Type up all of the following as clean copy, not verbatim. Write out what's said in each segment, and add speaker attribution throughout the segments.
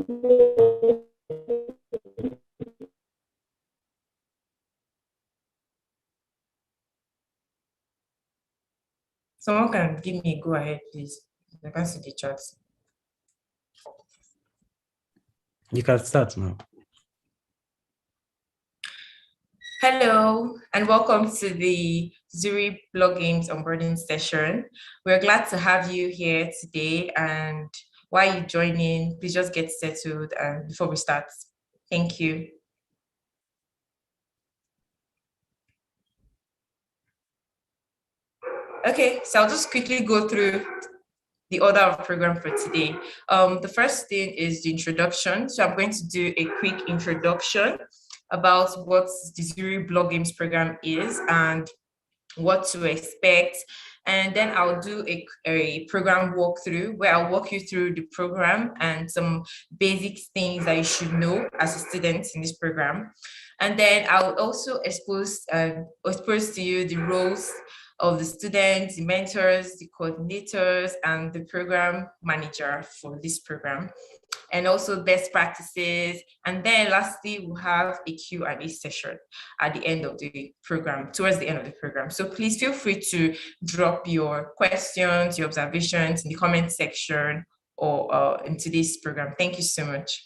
Speaker 1: Someone can give me a go ahead, please. I can see the chat.
Speaker 2: You can start now.
Speaker 1: Hello, and welcome to the Zuri blockgames onboarding session. We're glad to have you here today. And while you join in, please just get settled before we start. Thank you. Okay, so I'll just quickly go through the order of program for today. The first thing is the introduction. So I'm going to do a quick introduction about what the Zuri Blog Games program is and what to expect. And then I'll do a program walkthrough where I'll walk you through the program and some basic things that you should know as a student in this program. And then I'll also expose to you the roles of the students, the mentors, the coordinators, and the program manager for this program, and also best practices. And then lastly, we'll have a Q&A session at the end of the program, towards the end of the program. So please feel free to drop your questions, your observations in the comment section or in today's program. Thank you so much.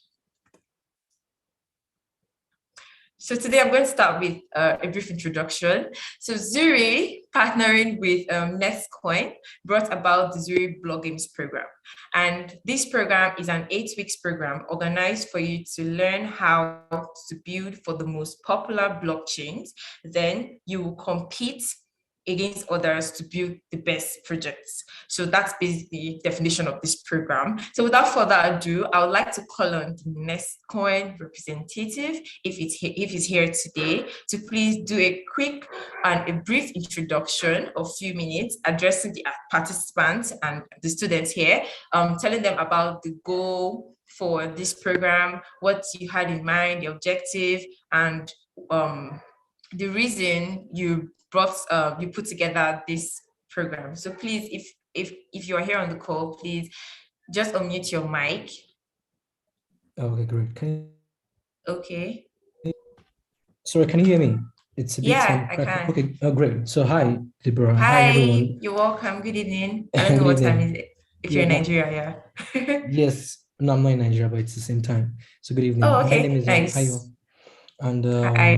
Speaker 1: So today I'm going to start with a brief introduction. So Zuri, partnering with nestcoin, brought about the Zuri Blog Games program. And this program is an 8 weeks program organized for you to learn how to build for the most popular blockchains. Then you will compete against others to build the best projects. So that's basically the definition of this program. So without further ado, I would like to call on the nestcoin representative, if it's here today, to please do a quick and a brief introduction of a few minutes, addressing the participants and the students here, telling them about the goal for this program, what you had in mind, the objective, and the reason you put together this program. So please, if you're here on the call, please just unmute your mic.
Speaker 2: Okay, great.
Speaker 1: Okay.
Speaker 2: Sorry, can you hear me? It's a bit
Speaker 1: I can.
Speaker 2: Okay, great. So hi, Deborah.
Speaker 1: Hi,
Speaker 2: everyone.
Speaker 1: You're welcome. Good evening. I don't know
Speaker 2: Good
Speaker 1: what time
Speaker 2: evening.
Speaker 1: is it. If you're in Nigeria, yeah.
Speaker 2: Yes, no, I'm not in Nigeria, but it's the same time. So good evening.
Speaker 1: Oh, okay.
Speaker 2: My name is
Speaker 1: Nice.
Speaker 2: Ayo, and
Speaker 1: Hi.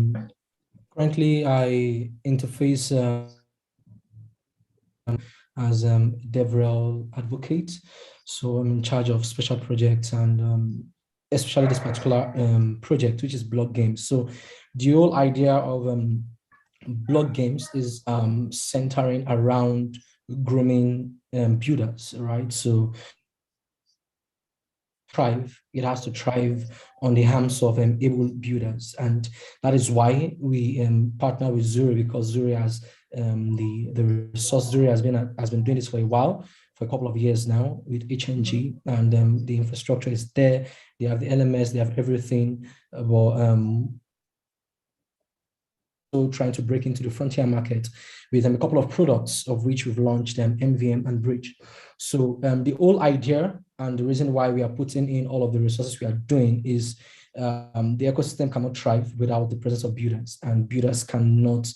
Speaker 2: currently I interface as DevRel advocate. So I'm in charge of special projects and especially this particular project, which is block games. So the whole idea of block games is centering around grooming builders, right? So it has to thrive on the hands of able builders, and that is why we partner with Zuri, because Zuri has the resource. Zuri has been doing this for a while, for a couple of years now with HNG, and the infrastructure is there. They have the LMS, they have everything. Trying to break into the frontier market with a couple of products, of which we've launched MVM and Bridge. So the whole idea and the reason why we are putting in all of the resources we are doing is the ecosystem cannot thrive without the presence of builders, and builders cannot,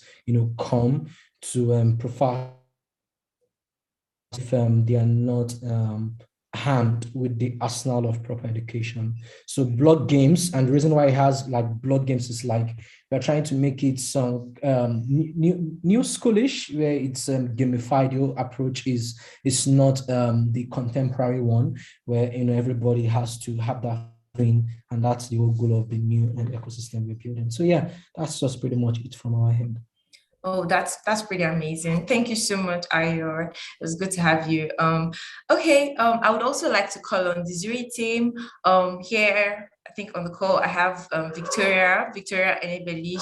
Speaker 2: come to profile if they are not harmed with the arsenal of proper education. So block games, and the reason why it has like block games is like we're trying to make it some new schoolish, where it's gamified. Your approach is not the contemporary one, where everybody has to have that thing, and that's the whole goal of the new ecosystem we're building. So yeah, that's just pretty much it from our end.
Speaker 1: Oh, that's pretty amazing. Thank you so much, Ayor. It was good to have you. Okay. I would also like to call on the Zuri team. Here, I think on the call, I have Victoria Enebeli.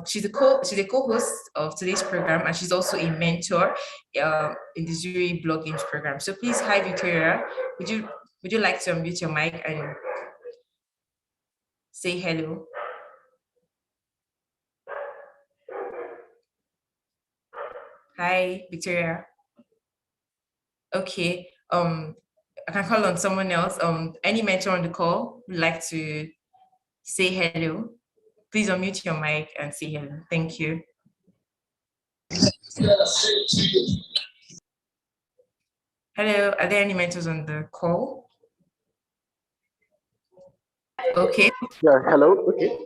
Speaker 1: She's a co-host of today's program, and she's also a mentor in the Zuri Blog Games program. So please, hi Victoria. Would you like to unmute your mic and say hello? Hi, Victoria. Okay. I can call on someone else. Any mentor on the call would like to say hello. Please unmute your mic and say hello. Thank you. Hello, are there any mentors on the call? Okay.
Speaker 3: Yeah, hello. Okay.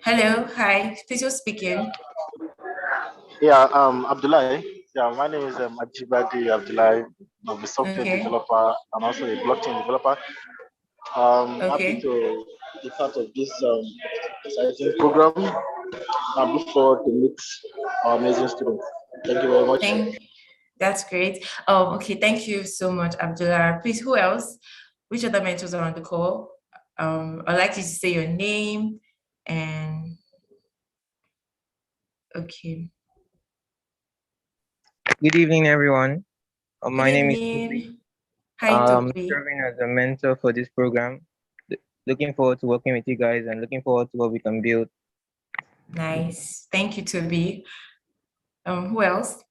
Speaker 1: Hello, hi. Please just speak in.
Speaker 3: Yeah, Abdullah. Yeah, my name is Ajibadi Abdullah. I'm a software developer and also a blockchain developer. Happy to be part of this exciting program. I look forward to meet our amazing students. Thank you very much.
Speaker 1: That's great. Okay, thank you so much, Abdullah. Please, who else? Which other mentors are on the call? I'd like you to say your name and okay.
Speaker 4: Good evening, everyone. My name is
Speaker 1: Toby.
Speaker 4: Hi, Toby. Serving as a mentor for this program. Looking forward to working with you guys and looking forward to what we can build.
Speaker 1: Nice. Thank you, Toby. Who else?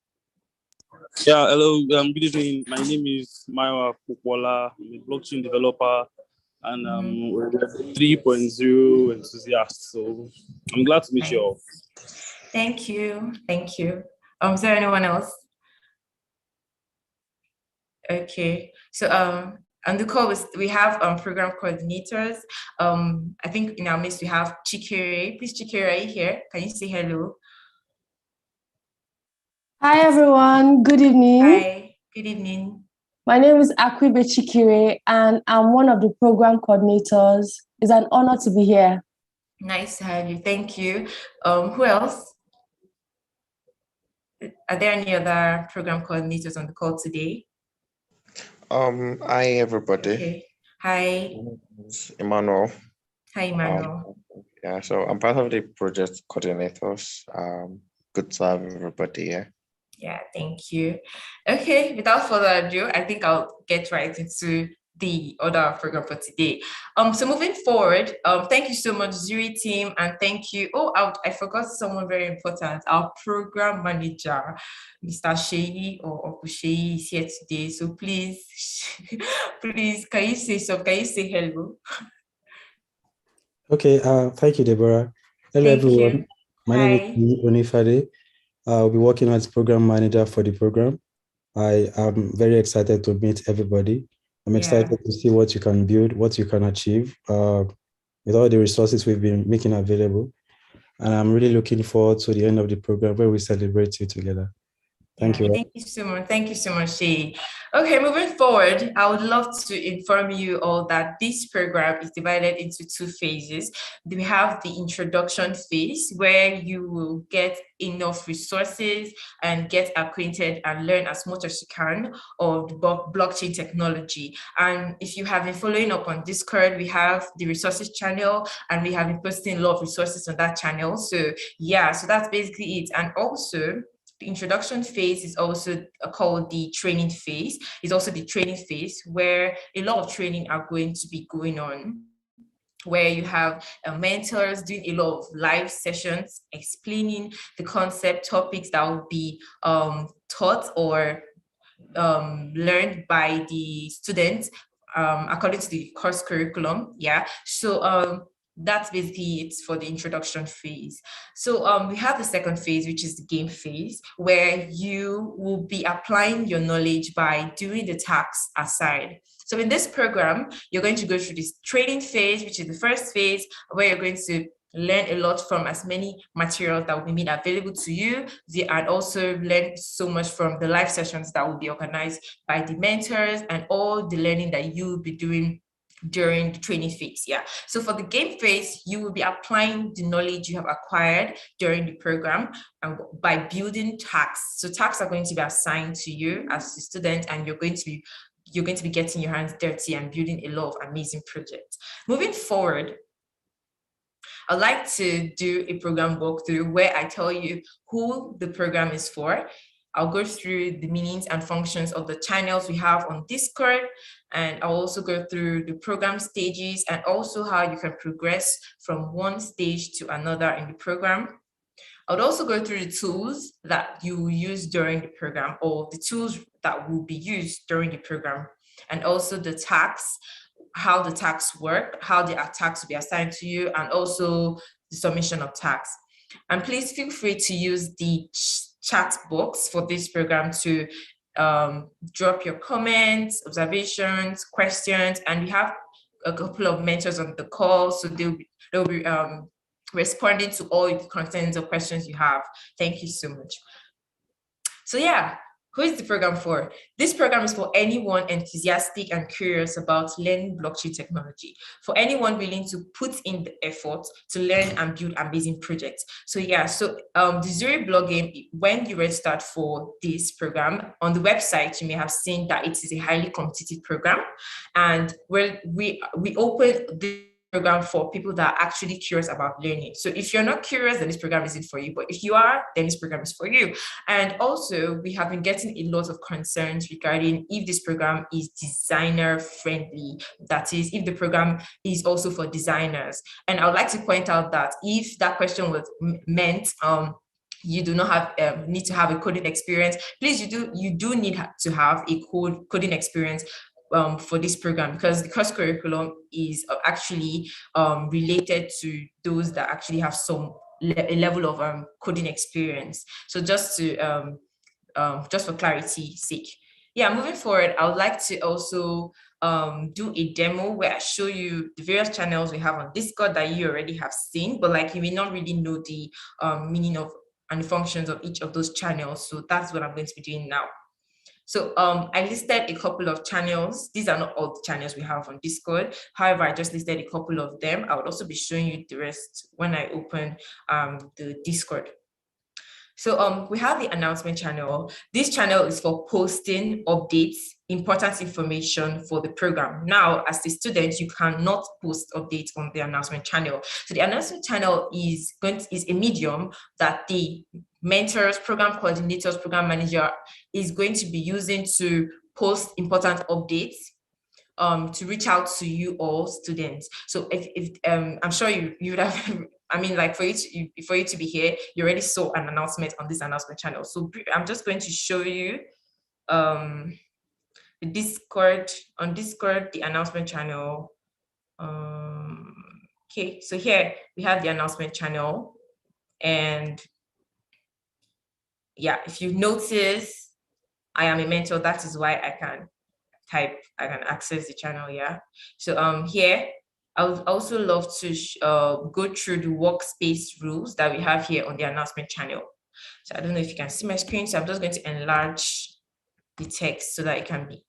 Speaker 5: Yeah, hello. Good evening. My name is Maiwa Pukwola. I'm a blockchain developer and we're 3.0 enthusiast. So I'm glad to meet you all.
Speaker 1: Thank you. Thank you. Is there anyone else? Okay. So on the call we have program coordinators. I think in our midst we have Chikere. Please, Chikere, are you here? Can you say hello?
Speaker 6: Hi everyone, good evening.
Speaker 1: Hi, good evening.
Speaker 6: My name is Akwibe Chikere and I'm one of the program coordinators. It's an honor to be here.
Speaker 1: Nice to have you, thank you. Who else? Are there any other program coordinators on the call today?
Speaker 7: Hi everybody.
Speaker 1: Okay. Hi.
Speaker 7: Emmanuel.
Speaker 1: Hi, Emmanuel.
Speaker 7: Yeah, so I'm part of the project coordinators. Good to have everybody here.
Speaker 1: Yeah, thank you. Okay, without further ado, I think I'll get right into the other program for today. So moving forward, thank you so much, Zuri team, and thank you. Oh, I forgot someone very important. Our program manager, Mr. Sheyi or Sheyi is here today. So please, please, can you say so? Can you say hello?
Speaker 8: Okay, thank you, Deborah. Hello, everyone. My name is Onifade. I'll be working as program manager for the program. I am very excited to meet everybody. I'm excited to see what you can build, what you can achieve with all the resources we've been making available. And I'm really looking forward to the end of the program where we celebrate you together. Thank you.
Speaker 1: Thank you so much. Thank you so much, Shay. Okay, moving forward, I would love to inform you all that this program is divided into two phases. We have the introduction phase where you will get enough resources and get acquainted and learn as much as you can of the blockchain technology. And if you have been following up on Discord, we have the resources channel and we have been posting a lot of resources on that channel. So yeah, so that's basically it. And also, the introduction phase is also called the training phase. It's also the training phase where a lot of training are going to be going on, where you have mentors doing a lot of live sessions explaining the concept topics that will be taught or learned by the students according to the course curriculum. Yeah. So that's basically it for the introduction phase. So we have the second phase, which is the game phase, where you will be applying your knowledge by doing the tasks aside. So in this program, you're going to go through this training phase, which is the first phase, where you're going to learn a lot from as many materials that will be made available to you, and also learn so much from the live sessions that will be organized by the mentors and all the learning that you will be doing during the training phase. Yeah. So for the game phase, you will be applying the knowledge you have acquired during the program and by building tasks. So tasks are going to be assigned to you as a student, and you're going to be getting your hands dirty and building a lot of amazing projects. Moving forward, I'd like to do a program walkthrough where I tell you who the program is for. I'll go through the meanings and functions of the channels we have on Discord, and I'll also go through the program stages and also how you can progress from one stage to another in the program. I would also go through the tools that you will use during the program or the tools that will be used during the program. and also the tax, how the tax work, how the tax will be assigned to you, and also the submission of tax. And please feel free to use the chat box for this program to drop your comments, observations, questions, and we have a couple of mentors on the call, so they'll be responding to all the contents or questions you have. Thank you so much. So yeah, who is the program for? This program is for anyone enthusiastic and curious about learning blockchain technology, for anyone willing to put in the effort to learn and build amazing projects. So yeah, so the Zuri blog game, when you registered for this program, on the website, you may have seen that it is a highly competitive program. And we open the program for people that are actually curious about learning. So if you're not curious, then this program isn't for you. But if you are, then this program is for you. And also, we have been getting a lot of concerns regarding if this program is designer friendly. That is, if the program is also for designers. And I would like to point out that if that question was meant, you do not have need to have a coding experience, please, you do need to have a coding experience for this program, because the course curriculum is actually related to those that actually have a level of coding experience. So just for clarity's sake. Yeah, moving forward, I would like to also do a demo where I show you the various channels we have on Discord that you already have seen, but like you may not really know the meaning of and the functions of each of those channels. So that's what I'm going to be doing now. So I listed a couple of channels. These are not all the channels we have on Discord. However, I just listed a couple of them. I would also be showing you the rest when I open the Discord. So we have the announcement channel. This channel is for posting updates, important information for the program. Now, as a student, you cannot post updates on the announcement channel. So the announcement channel is a medium that the mentors, program coordinators, program manager is going to be using to post important updates to reach out to you all students. So if I'm sure you would have, I mean, like for you to be here, you already saw an announcement on this announcement channel. So I'm just going to show you the Discord, the announcement channel. Okay, so here we have the announcement channel, and yeah, if you notice, I am a mentor. That is why I can access the channel. Yeah. So here, I would also love to go through the workspace rules that we have here on the announcement channel. So I don't know if you can see my screen. So I'm just going to enlarge the text so that it can be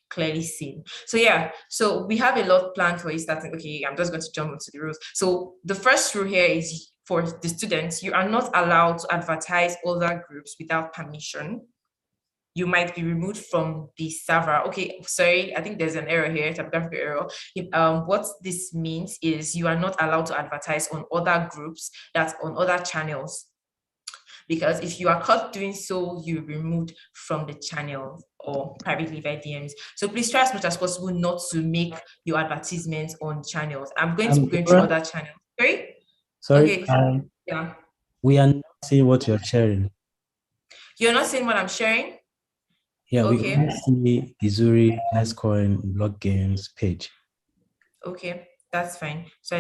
Speaker 1: clearly seen. So yeah, so we have a lot planned for you starting. Okay, I'm just going to jump into the rules. So the first rule here is for the students, you are not allowed to advertise other groups without permission. You might be removed from the server. Okay, sorry, I think there's an error here, typographical error. What this means is you are not allowed to advertise on other groups, that's on other channels. Because if you are caught doing so, you're removed from the channel or privately via DMs. So please try as much as possible not to make your advertisements on channels. I'm going to be going through other channels.
Speaker 8: Sorry.
Speaker 1: Okay. Yeah.
Speaker 8: We are not seeing what you're sharing.
Speaker 1: You're not seeing what I'm sharing?
Speaker 8: Yeah, we can see the Zuri nestcoin block games page.
Speaker 1: Okay, that's fine. So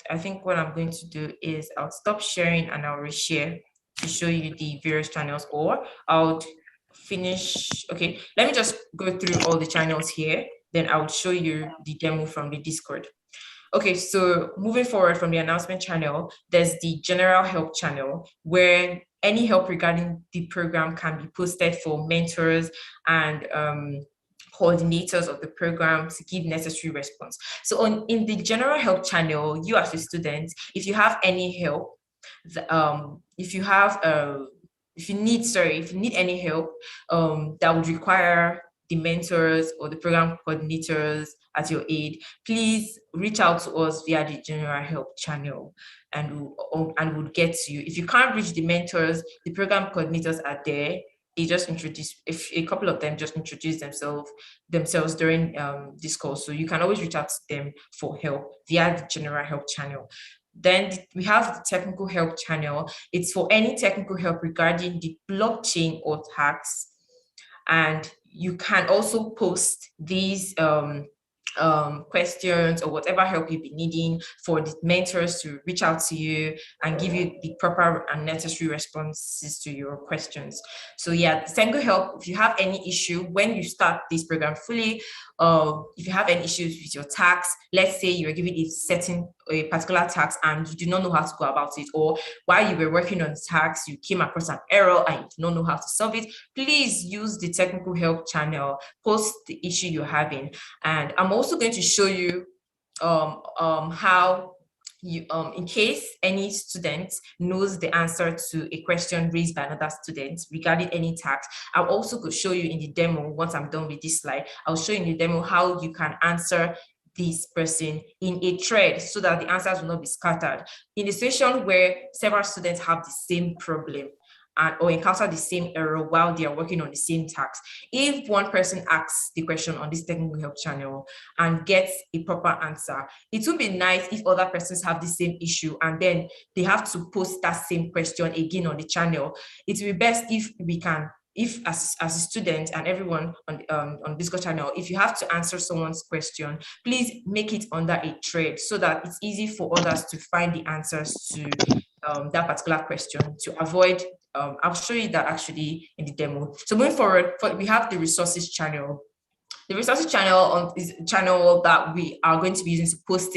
Speaker 1: I think what I'm going to do is I'll stop sharing and I'll reshare to show you the various channels, or I'll finish. Okay, let me just go through all the channels here. Then I'll show you the demo from the Discord. Okay, so moving forward from the announcement channel, there's the general help channel where any help regarding the program can be posted for mentors and coordinators of the program to give necessary response. So in the general help channel, you as a student, if you have any help, if you need any help that would require the mentors or the program coordinators as your aid, please reach out to us via the general help channel and we'll get to you. If you can't reach the mentors, the program coordinators are there. They just if a couple of them just introduce themselves during this call. So you can always reach out to them for help via the general help channel. Then we have the technical help channel. It's for any technical help regarding the blockchain or tax. And you can also post these questions or whatever help you'll be needing for the mentors to reach out to you and give you the proper and necessary responses to your questions. So yeah, Sengo Help, if you have any issue when you start this program fully, if you have any issues with your tax, let's say you're given a particular tax and you do not know how to go about it, or while you were working on tax, you came across an error and you do not know how to solve it, please use the technical help channel, post the issue you're having. And I'm also going to show you how you, in case any student knows the answer to a question raised by another student regarding any tax, I'll also go show you in the demo. Once I'm done with this slide, I'll show you in the demo how you can answer this person in a thread so that the answers will not be scattered. In a situation where several students have the same problem or encounter the same error while they are working on the same task, if one person asks the question on this technical help channel and gets a proper answer, it would be nice if other persons have the same issue and then they have to post that same question again on the channel. It would be best if we can, if as a student and everyone on Discord channel, if you have to answer someone's question, please make it under a thread so that it's easy for others to find the answers to that particular question, to avoid, I'll show you that actually in the demo. So moving forward, we have the resources channel. The resources channel is a channel that we are going to be using to post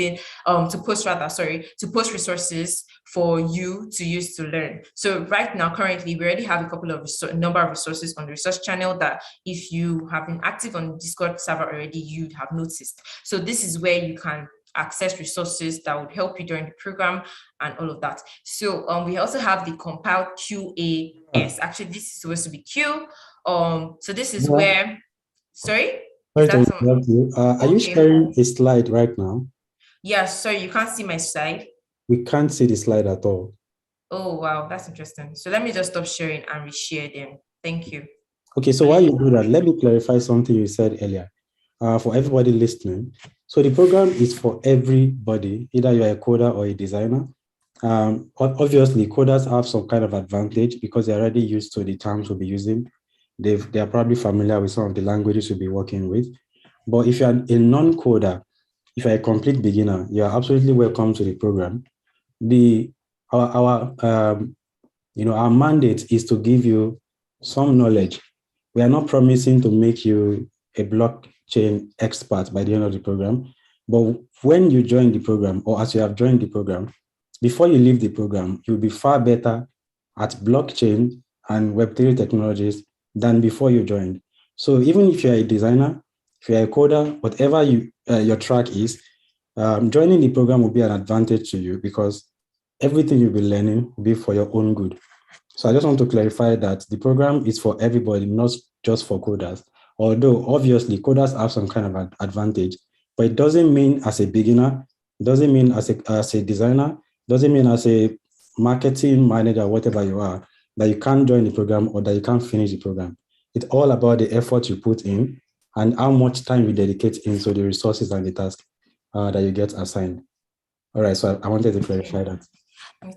Speaker 1: resources for you to use to learn. So right now, currently, we already have a couple of number of resources on the resource channel that if you have been active on the Discord server already, you'd have noticed. So this is where you can access resources that would help you during the program and all of that. So we also have the compiled QAS. Actually, this is supposed to be Q. So this is where, sorry?
Speaker 8: Are you sharing a slide right now?
Speaker 1: Yes, sorry, you can't see my slide.
Speaker 8: We can't see the slide at all.
Speaker 1: Oh, wow, that's interesting. So let me just stop sharing and reshare them. Thank you.
Speaker 8: Okay, so while you do that, let me clarify something you said earlier for everybody listening. So the program is for everybody, either you're a coder or a designer. Obviously, coders have some kind of advantage because they're already used to the terms we'll be using. They are probably familiar with some of the languages we'll be working with. But if you're a non-coder, if you're a complete beginner, you're absolutely welcome to the program. Our mandate is to give you some knowledge. We are not promising to make you a blockchain expert by the end of the program. But when you join the program, or as you have joined the program, before you leave the program, you'll be far better at blockchain and Web3 technologies than before you joined. So even if you're a designer, if you're a coder, whatever your track is, joining the program will be an advantage to you because everything you'll be learning will be for your own good. So I just want to clarify that the program is for everybody, not just for coders. Although obviously coders have some kind of advantage, but it doesn't mean as a beginner, doesn't mean as a designer, doesn't mean as a marketing manager, whatever you are, that you can't join the program or that you can't finish the program. It's all about the effort you put in and how much time you dedicate into the resources and the task that you get assigned. All right, so I wanted to clarify that.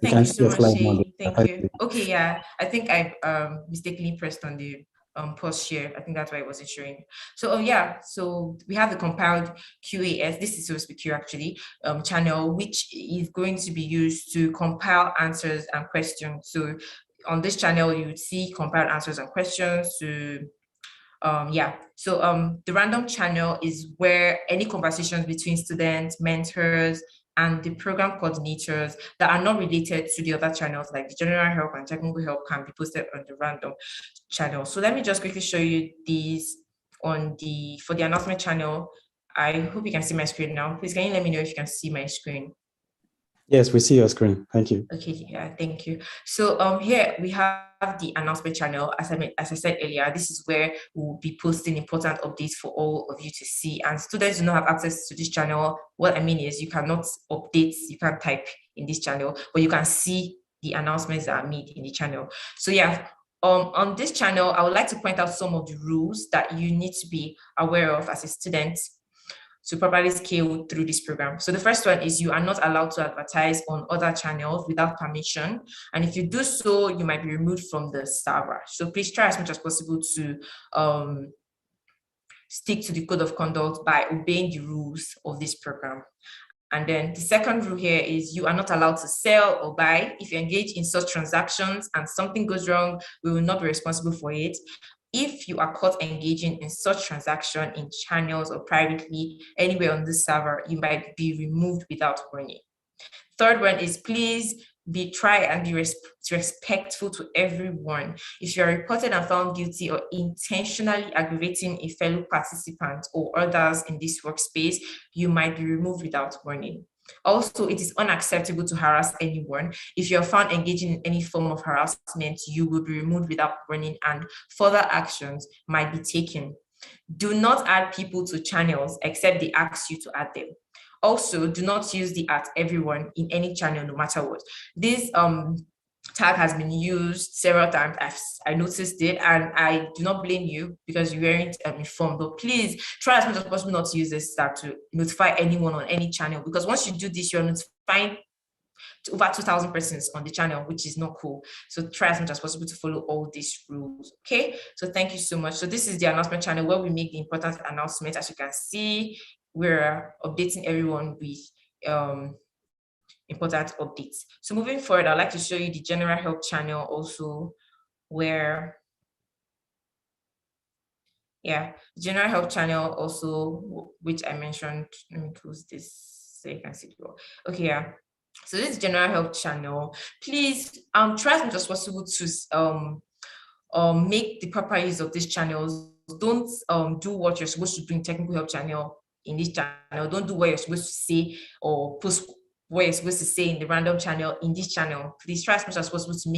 Speaker 1: Thank you so much, Shay. Thank you. Okay, yeah, I think I mistakenly pressed on the pause share. I think that's why it wasn't showing. So yeah, so we have the compiled QAS. This is supposed to be Q actually channel, which is going to be used to compile answers and questions. So on this channel, you would see compiled answers and questions to the random channel is where any conversations between students, mentors, and the program coordinators that are not related to the other channels, like the general help and technical help, can be posted on the random channel. So let me just quickly show you these for the announcement channel. I hope you can see my screen now. Please, can you let me know if you can see my screen?
Speaker 8: Yes, we see your screen. Thank you.
Speaker 1: Okay, yeah, thank you. So here we have the announcement channel. As I said earlier, this is where we'll be posting important updates for all of you to see. And students do not have access to this channel. What I mean is you cannot update, you can't type in this channel, but you can see the announcements that are made in the channel. So yeah, on this channel, I would like to point out some of the rules that you need to be aware of as a student to properly scale through this program. So the first one is you are not allowed to advertise on other channels without permission. And if you do so, you might be removed from the server. So please try as much as possible to stick to the code of conduct by obeying the rules of this program. And then the second rule here is you are not allowed to sell or buy. If you engage in such transactions and something goes wrong, we will not be responsible for it. If you are caught engaging in such transaction in channels or privately anywhere on this server, you might be removed without warning. Third one is please try and be respectful to everyone. If you are reported and found guilty or intentionally aggravating a fellow participant or others in this workspace, you might be removed without warning. Also, it is unacceptable to harass anyone. If you're found engaging in any form of harassment, you will be removed without warning and further actions might be taken. Do not add people to channels except they ask you to add them. Also, do not use the @everyone in any channel, no matter what. This tag has been used several times. I noticed it, and I do not blame you because you weren't informed. But please try as much as possible not to use this tag to notify anyone on any channel, because once you do this, you're notifying over 2,000 persons on the channel, which is not cool. So try as much as possible to follow all these rules. Okay, so thank you so much. So this is the announcement channel where we make the important announcement. As you can see, we're updating everyone with important updates. So moving forward, I'd like to show you the general help channel also, where general help channel also, which I mentioned. Let me close this so you can see it well. Okay, yeah. So this general help channel, please try as much as possible to make the proper use of these channels. Don't do what you're supposed to do in technical help channel in this channel. Don't do what you're supposed to say or post what you're supposed to say in the random channel in this channel. Please try as much as possible to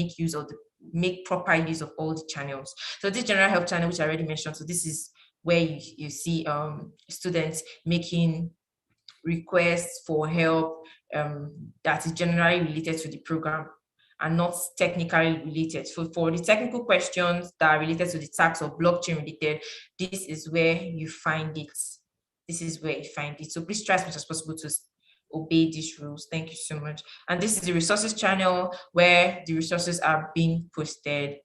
Speaker 1: make proper use of all the channels. So this general help channel, which I already mentioned, so this is where you see students making requests for help that is generally related to the program and not technically related. So for the technical questions that are related to the tax or blockchain related, this is where you find it. This is where you find it. So please try as much as possible to obey these rules. Thank you so much. And this is the resources channel where the resources are being posted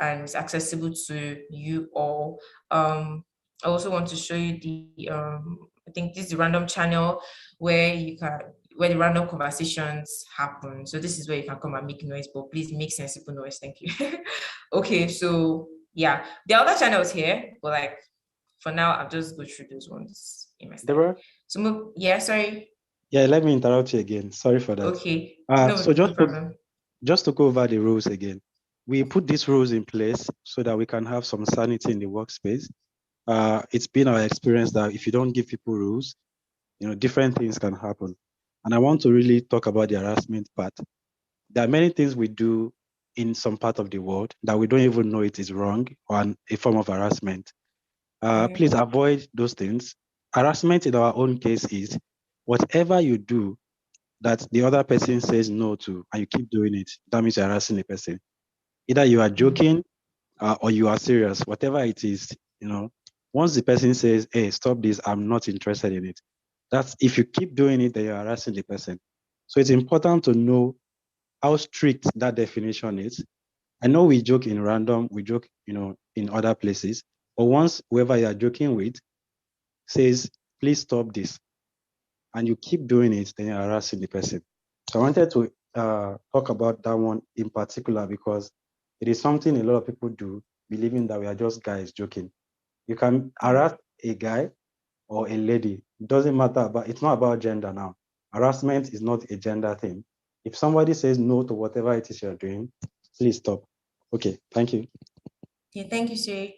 Speaker 1: and it's accessible to you all. I also want to show you the I think this is the random channel where the random conversations happen. So this is where you can come and make noise, but please make sensible noise. Thank you. Okay, so yeah, the other channels here, but like for now, I'll just go through those ones in my slide. So sorry.
Speaker 8: Yeah, let me interrupt you again. Sorry for that.
Speaker 1: Okay.
Speaker 8: So just to go over the rules again, we put these rules in place so that we can have some sanity in the workspace. It's been our experience that if you don't give people rules, different things can happen. And I want to really talk about the harassment part. There are many things we do in some part of the world that we don't even know it is wrong or a form of harassment. Please avoid those things. Harassment in our own case is whatever you do that the other person says no to and you keep doing it, that means you're harassing the person. Either you are joking or you are serious, whatever it is, once the person says, hey, stop this, I'm not interested in it. That's if you keep doing it, then you're harassing the person. So it's important to know how strict that definition is. I know we joke in random, we joke, in other places, but once whoever you're joking with says, please stop this, and you keep doing it, then you're harassing the person. So I wanted to talk about that one in particular because it is something a lot of people do, believing that we are just guys joking. You can harass a guy or a lady. It doesn't matter, but it's not about gender now. Harassment is not a gender thing. If somebody says no to whatever it is you're doing, please stop. Okay, thank you.
Speaker 1: Yeah, thank you, Zuri.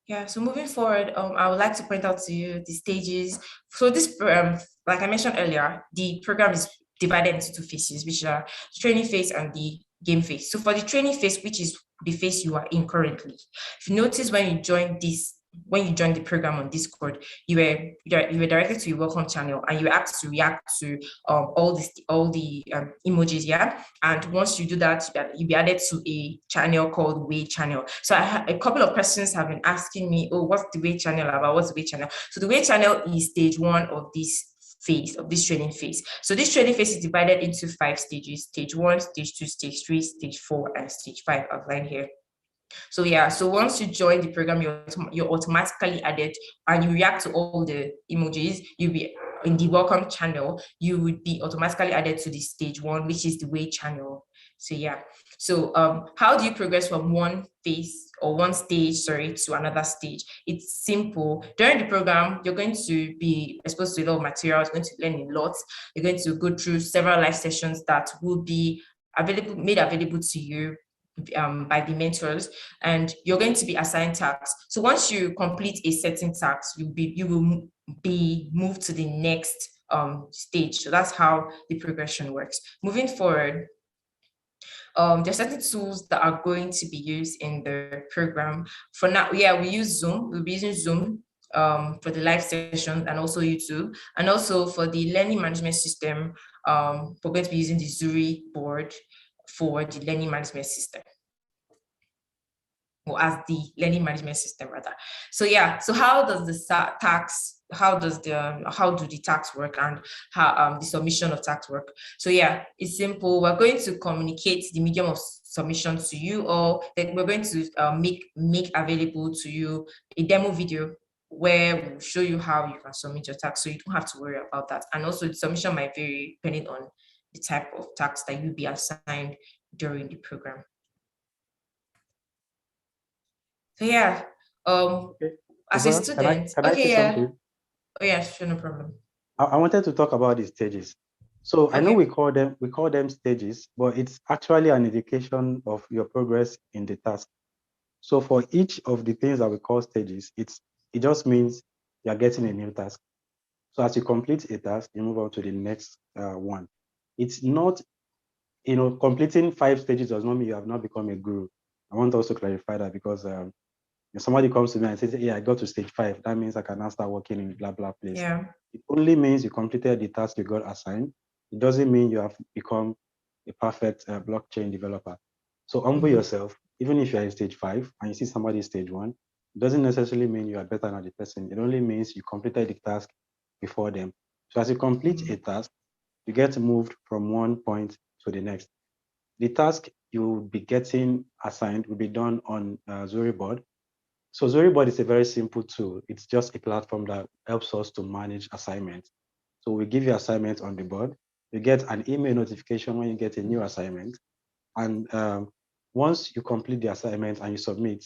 Speaker 1: Yeah, so moving forward, I would like to point out to you the stages. So this, like I mentioned earlier, the program is divided into two phases, which are the training phase and the game phase. So for the training phase, which is the phase you are in currently, if you notice when you join the program on Discord, you were directed to your welcome channel and you were asked to react to all the emojis, yeah. And once you do that, you'll be added to a channel called Way Channel. So a couple of persons have been asking me, oh, what's the Way Channel about? What's the Way Channel? So the Way Channel is stage 1 of this phase, of this training phase. So this training phase is divided into 5 stages: stage 1, stage 2, stage 3, stage 4, and stage 5 outlined here. So yeah, so once you join the program, you're automatically added, and you react to all the emojis. You'll be in the welcome channel. You would be automatically added to the stage 1, which is the wait channel. So yeah, so how do you progress from one phase or one stage, sorry, to another stage? It's simple. During the program, you're going to be exposed to a lot of materials, going to learn a lot. You're going to go through several live sessions that will be made available to you by the mentors, and you're going to be assigned tasks. So once you complete a certain task, you will be moved to the next stage. So that's how the progression works. Moving forward, there's certain tools that are going to be used in the program. For now, yeah, we use Zoom. We'll be using Zoom for the live session, and also YouTube. And also for the learning management system, we're going to be using the Zuri board for the learning management system, or as the learning management system rather. So yeah, so how does the tax, how do the tax work, and how the submission of tax work? So yeah, it's simple. We're going to communicate the medium of submission to you, or that we're going to make available to you a demo video where we'll show you how you can submit your tax, so you don't have to worry about that. And also the submission might vary depending on the type of tax that you'll be assigned during the program. So yeah,
Speaker 8: okay.
Speaker 1: as a student,
Speaker 8: can I say
Speaker 1: yeah.
Speaker 8: something?
Speaker 1: Oh yeah, sure, no problem.
Speaker 8: I wanted to talk about the stages. So okay. I know we call them stages, but it's actually an indication of your progress in the task. So for each of the things that we call stages, it just means you're getting a new task. So as you complete a task, you move on to the next one. It's not, completing 5 stages does not mean you have not become a guru. I want to also clarify that, because if somebody comes to me and says, "Yeah, I got to stage 5, that means I can now start working in blah blah place."
Speaker 1: Yeah.
Speaker 8: It only means you completed the task you got assigned. It doesn't mean you have become a perfect blockchain developer. So humble yourself. Even if you're in stage 5 and you see somebody in stage 1, it doesn't necessarily mean you are better than the person. It only means you completed the task before them. So as you complete a task, you get moved from one point to the next. The task you will be getting assigned will be done on Zuri board. So Zuri board is a very simple tool. It's just a platform that helps us to manage assignments. So we give you assignments on the board. You get an email notification when you get a new assignment. And once you complete the assignment and you submit,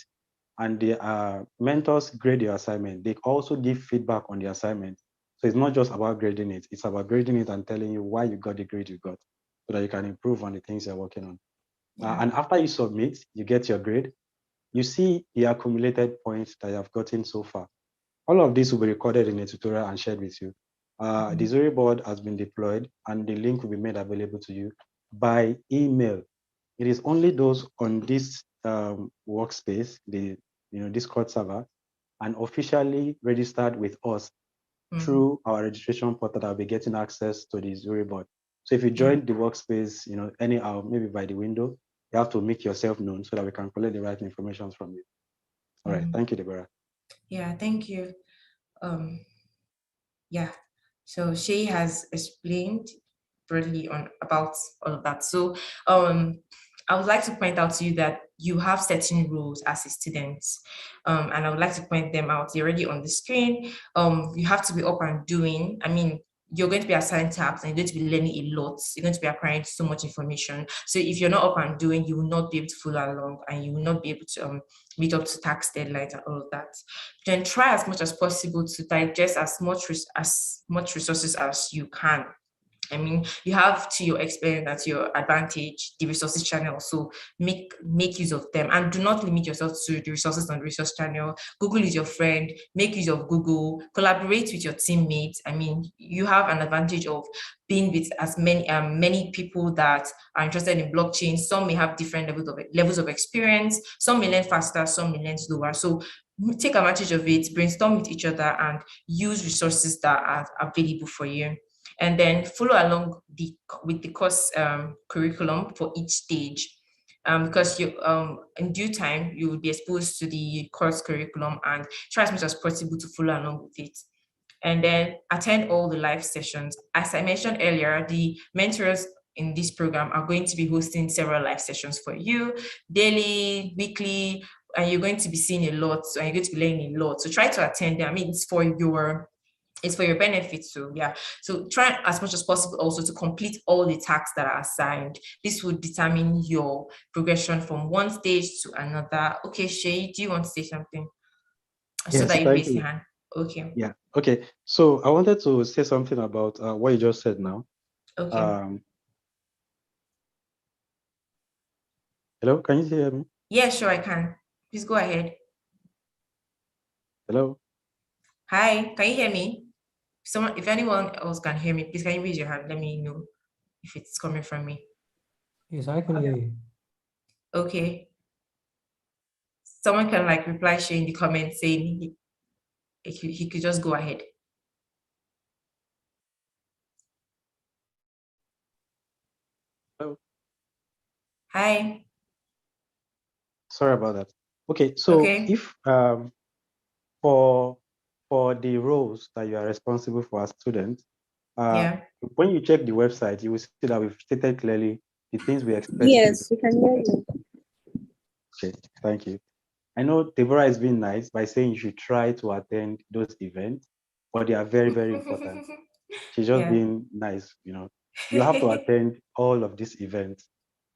Speaker 8: and the mentors grade your assignment, they also give feedback on the assignment. So it's not just about grading it, it's about grading it and telling you why you got the grade you got, so that you can improve on the things you're working on. Yeah. And after you submit, you get your grade. You see the accumulated points that you have gotten so far. All of this will be recorded in a tutorial and shared with you. The Zuri board has been deployed, and the link will be made available to you by email. It is only those on this workspace, the Discord server, and officially registered with us through our registration portal that will be getting access to the Zuri board. So if you join the workspace, anyhow, maybe by the window, you have to make yourself known so that we can collect the right information from you. All right, thank you, Deborah.
Speaker 1: Yeah, thank you. Yeah, so Shay has explained broadly about all of that. So I would like to point out to you that you have certain roles as a student, and I would like to point them out. They're already on the screen. You have to be up and doing. I mean, you're going to be assigned tasks and you're going to be learning a lot. You're going to be acquiring so much information. So if you're not up and doing, you will not be able to follow along, and you will not be able to meet up to tax deadlines and all of that. Then try as much as possible to digest as much resources as you can. I mean, you have to your experience, at your advantage, the resources channel. So make use of them, and do not limit yourself to the resources on the resource channel. Google is your friend. Make use of Google. Collaborate with your teammates. I mean, you have an advantage of being with as many people that are interested in blockchain. Some may have different levels of experience. Some may learn faster. Some may learn slower. So take advantage of it. Brainstorm with each other and use resources that are available for you. And then follow along with the course curriculum for each stage, because you in due time you will be exposed to the course curriculum, and try as much as possible to follow along with it. And then attend all the live sessions. As I mentioned earlier, the mentors in this program are going to be hosting several live sessions for you, daily, weekly, and you're going to be seeing a lot, and you're going to be learning a lot. So try to attend them. I mean, it's for your benefit. So yeah, so try as much as possible also to complete all the tasks that are assigned. This would determine your progression from one stage to another. Okay, Shay, do you want to say something?
Speaker 8: Yes,
Speaker 1: so that you raise your hand. Okay.
Speaker 8: Yeah. Okay. So I wanted to say something about what you just said now.
Speaker 1: Okay.
Speaker 8: Hello, can you hear me?
Speaker 1: Yeah, sure, I can. Please go ahead.
Speaker 8: Hello.
Speaker 1: Hi, can you hear me? If anyone else can hear me, please can you raise your hand? Let me know if it's coming from me.
Speaker 2: Yes, I can hear you.
Speaker 1: Okay. Someone can like reply, share in the comments saying he could just go ahead.
Speaker 8: Hello.
Speaker 1: Hi.
Speaker 8: Sorry about that. Okay, so if for the roles that you are responsible for as students, when you check the website, you will see that we've stated clearly the things we expect.
Speaker 6: Yes, we can hear you.
Speaker 8: Okay, thank you. I know Deborah has been nice by saying you should try to attend those events, but they are very, very important. She's just being nice, you know. You have to attend all of these events.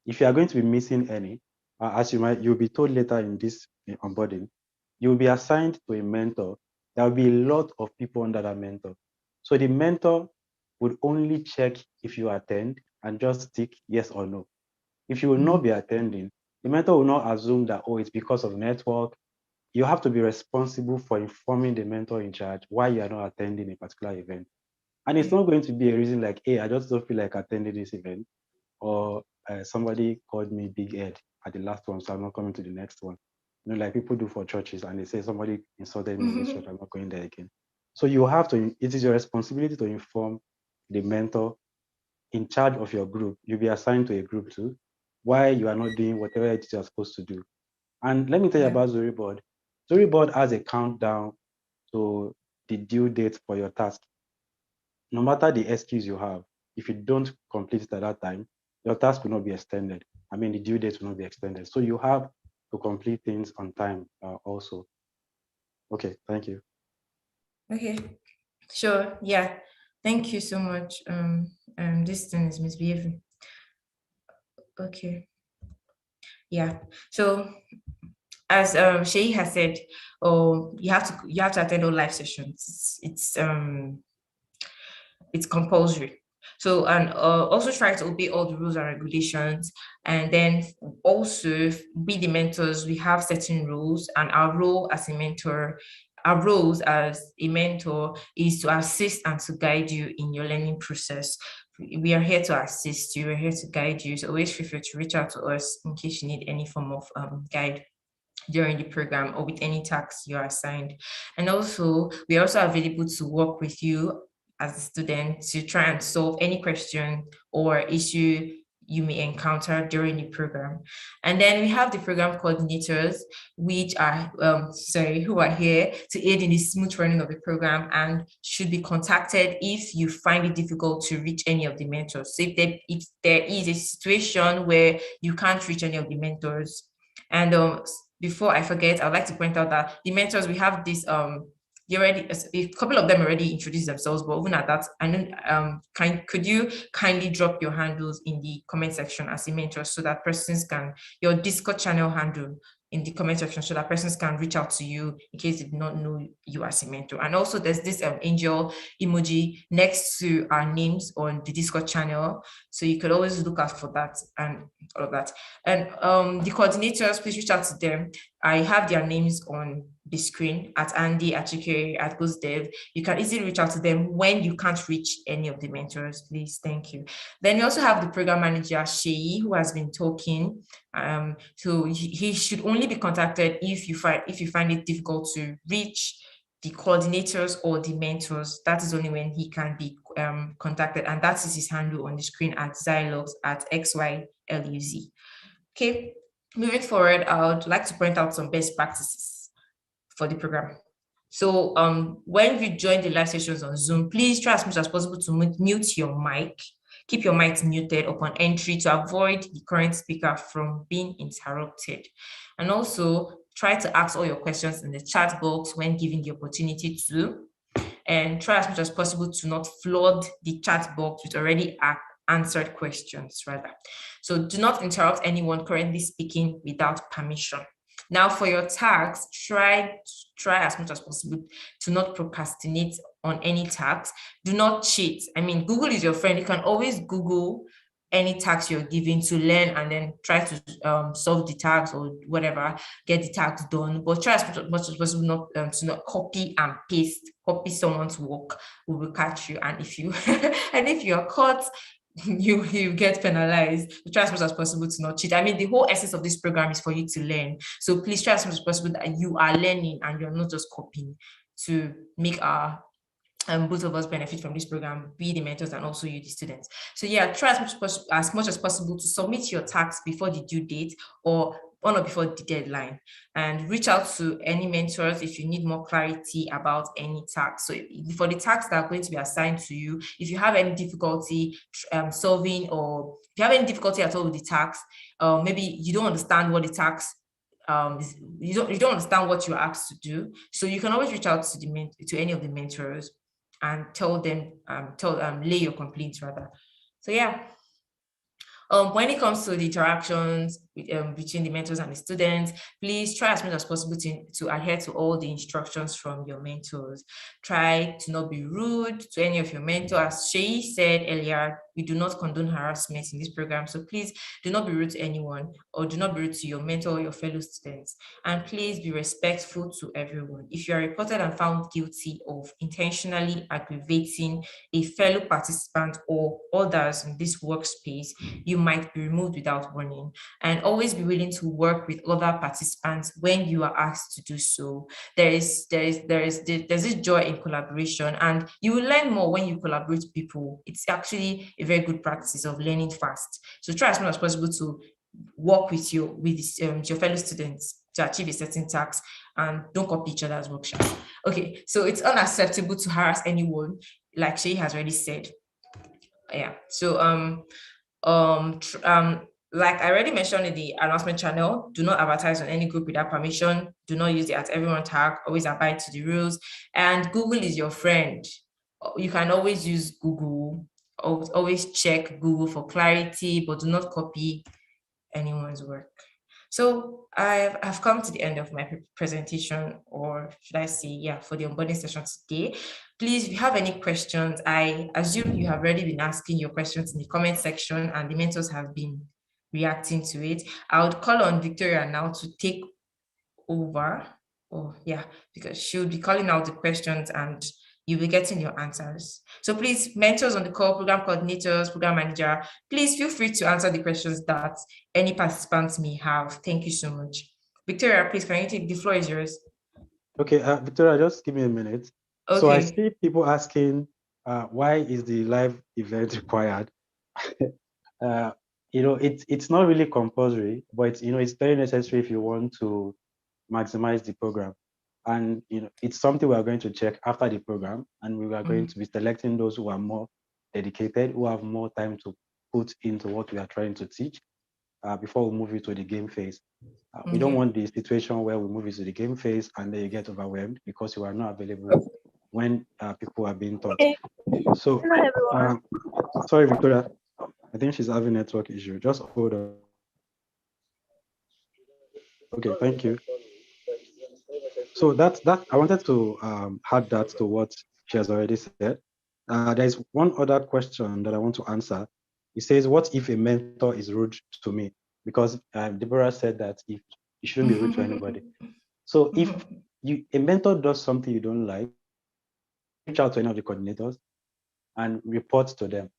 Speaker 8: If you are going to be missing any, as you'll be told later in this onboarding, you'll be assigned to a mentor. There will be a lot of people under that mentor. So the mentor would only check if you attend and just tick yes or no. If you will not be attending, the mentor will not assume that, oh, it's because of network. You have to be responsible for informing the mentor in charge why you are not attending a particular event. And it's not going to be a reason like, hey, I just don't feel like attending this event, or somebody called me big head at the last one, so I'm not coming to the next one. You know, like people do for churches, and they say somebody insulted me in this church, I'm not going there again. So you have to, it is your responsibility to inform the mentor in charge of your group. You'll be assigned to a group too, why you are not doing whatever it is you're supposed to do. And let me tell you about Zuri board. Zuri board has a countdown to the due date for your task. No matter the excuse you have, if you don't complete it at that time, your task will not be extended. I mean, the due date will not be extended. So you have to complete things on time also. Okay, thank you.
Speaker 1: Okay, sure. Yeah, thank you so much. This thing is misbehaving. Okay. Yeah. So as Shay has said, you have to attend all live sessions. It's compulsory. So, and also try to obey all the rules and regulations, and then also be the mentors. We have certain rules, and our role as a mentor, our roles as a mentor is to assist and to guide you in your learning process. We are here to assist you, we're here to guide you. So always feel free to reach out to us in case you need any form of guide during the program or with any tasks you are assigned. And also, we are also available to work with you as a student to try and solve any question or issue you may encounter during the program. And then we have the program coordinators, which are who are here to aid in the smooth running of the program and should be contacted if you find it difficult to reach any of the mentors. So if there is a situation where you can't reach any of the mentors, and before I forget, I'd like to point out that the mentors, we have this a couple of them already introduced themselves, but even at that, I know could you kindly drop your handles in the comment section as a mentor so that persons can, your Discord channel handle in the comment section so that persons can reach out to you in case they did not know you as a mentor. And also there's this angel emoji next to our names on the Discord channel. So you could always look out for that and all of that. And the coordinators, please reach out to them. I have their names on the screen at Andy, at Chikere, at GhostDev. You can easily reach out to them when you can't reach any of the mentors, please. Thank you. Then we also have the program manager, Sheyi, who has been talking. So he should only be contacted if you find it difficult to reach the coordinators or the mentors. That is only when he can be contacted, and that is his handle on the screen at Xylox at XYLUZ. Okay, moving forward, I would like to point out some best practices for the program. So when you join the live sessions on Zoom, please try as much as possible to mute your mic. Keep your mics muted upon entry to avoid the current speaker from being interrupted. And also try to ask all your questions in the chat box when given the opportunity to, and try as much as possible to not flood the chat box with already answered questions rather. So do not interrupt anyone currently speaking without permission. Now for your tasks, try as much as possible to not procrastinate on any tasks. Do not cheat. I mean, Google is your friend. You can always Google any task you're given to learn and then try to solve the task or whatever, get the task done. But try as much as possible not to not copy and paste, copy someone's work. We will catch you. And if you and if you're caught, you get penalized. Try as much as possible to not cheat. I mean, the whole essence of this program is for you to learn. So please try as much as possible that you are learning and you're not just copying, to make our both of us benefit from this program, be the mentors and also you, the students. So yeah, try as much as possible to submit your tasks before the due date or on or before the deadline, and reach out to any mentors if you need more clarity about any task. So for the tasks that are going to be assigned to you, if you have any difficulty solving, or if you have any difficulty at all with the task, maybe you don't understand what the task you don't understand what you're asked to do, so you can always reach out to any of the mentors and tell them, lay your complaints rather. So yeah, when it comes to the interactions between the mentors and the students, please try as much as possible to adhere to all the instructions from your mentors. Try to not be rude to any of your mentors. As Shay said earlier, we do not condone harassment in this program. So please do not be rude to anyone, or do not be rude to your mentor or your fellow students. And please be respectful to everyone. If you are reported and found guilty of intentionally aggravating a fellow participant or others in this workspace, you might be removed without warning. And always be willing to work with other participants when you are asked to do so. There's this joy in collaboration, and you will learn more when you collaborate with people. It's actually a very good practice of learning fast. So try as much as possible to work with your fellow students to achieve a certain task, and don't copy each other's workshops. Okay, so it's unacceptable to harass anyone, like Shay has already said. Yeah, so like I already mentioned in the announcement channel, do not advertise on any group without permission. Do not use the @everyone tag. Always abide to the rules. And Google is your friend. You can always use Google. Always check Google for clarity, but do not copy anyone's work. So I've come to the end of my presentation, or should I say, yeah, for the onboarding session today. Please, if you have any questions, I assume you have already been asking your questions in the comment section and the mentors have been reacting to it. I would call on Victoria now to take over. Oh yeah, because she'll be calling out the questions and you'll be getting your answers. So please, mentors on the call, program coordinators, program manager, please feel free to answer the questions that any participants may have. Thank you so much. Victoria, please, can you take, the floor is yours.
Speaker 8: Okay, Victoria, just give me a minute. Okay. So I see people asking, why is the live event required? It's not really compulsory, but it's very necessary if you want to maximize the program. And it's something we are going to check after the program, and we are going to be selecting those who are more dedicated, who have more time to put into what we are trying to teach before we move it to the game phase. We don't want the situation where we move it to the game phase and then you get overwhelmed because you are not available when people are being taught. So, sorry, Victoria, I think she's having a network issue. Just hold on. Okay, thank you. So that I wanted to add that to what she has already said. There's one other question that I want to answer. It says, what if a mentor is rude to me? Because Deborah said that if you shouldn't be rude to anybody. So if a mentor does something you don't like, reach out to any of the coordinators and report to them.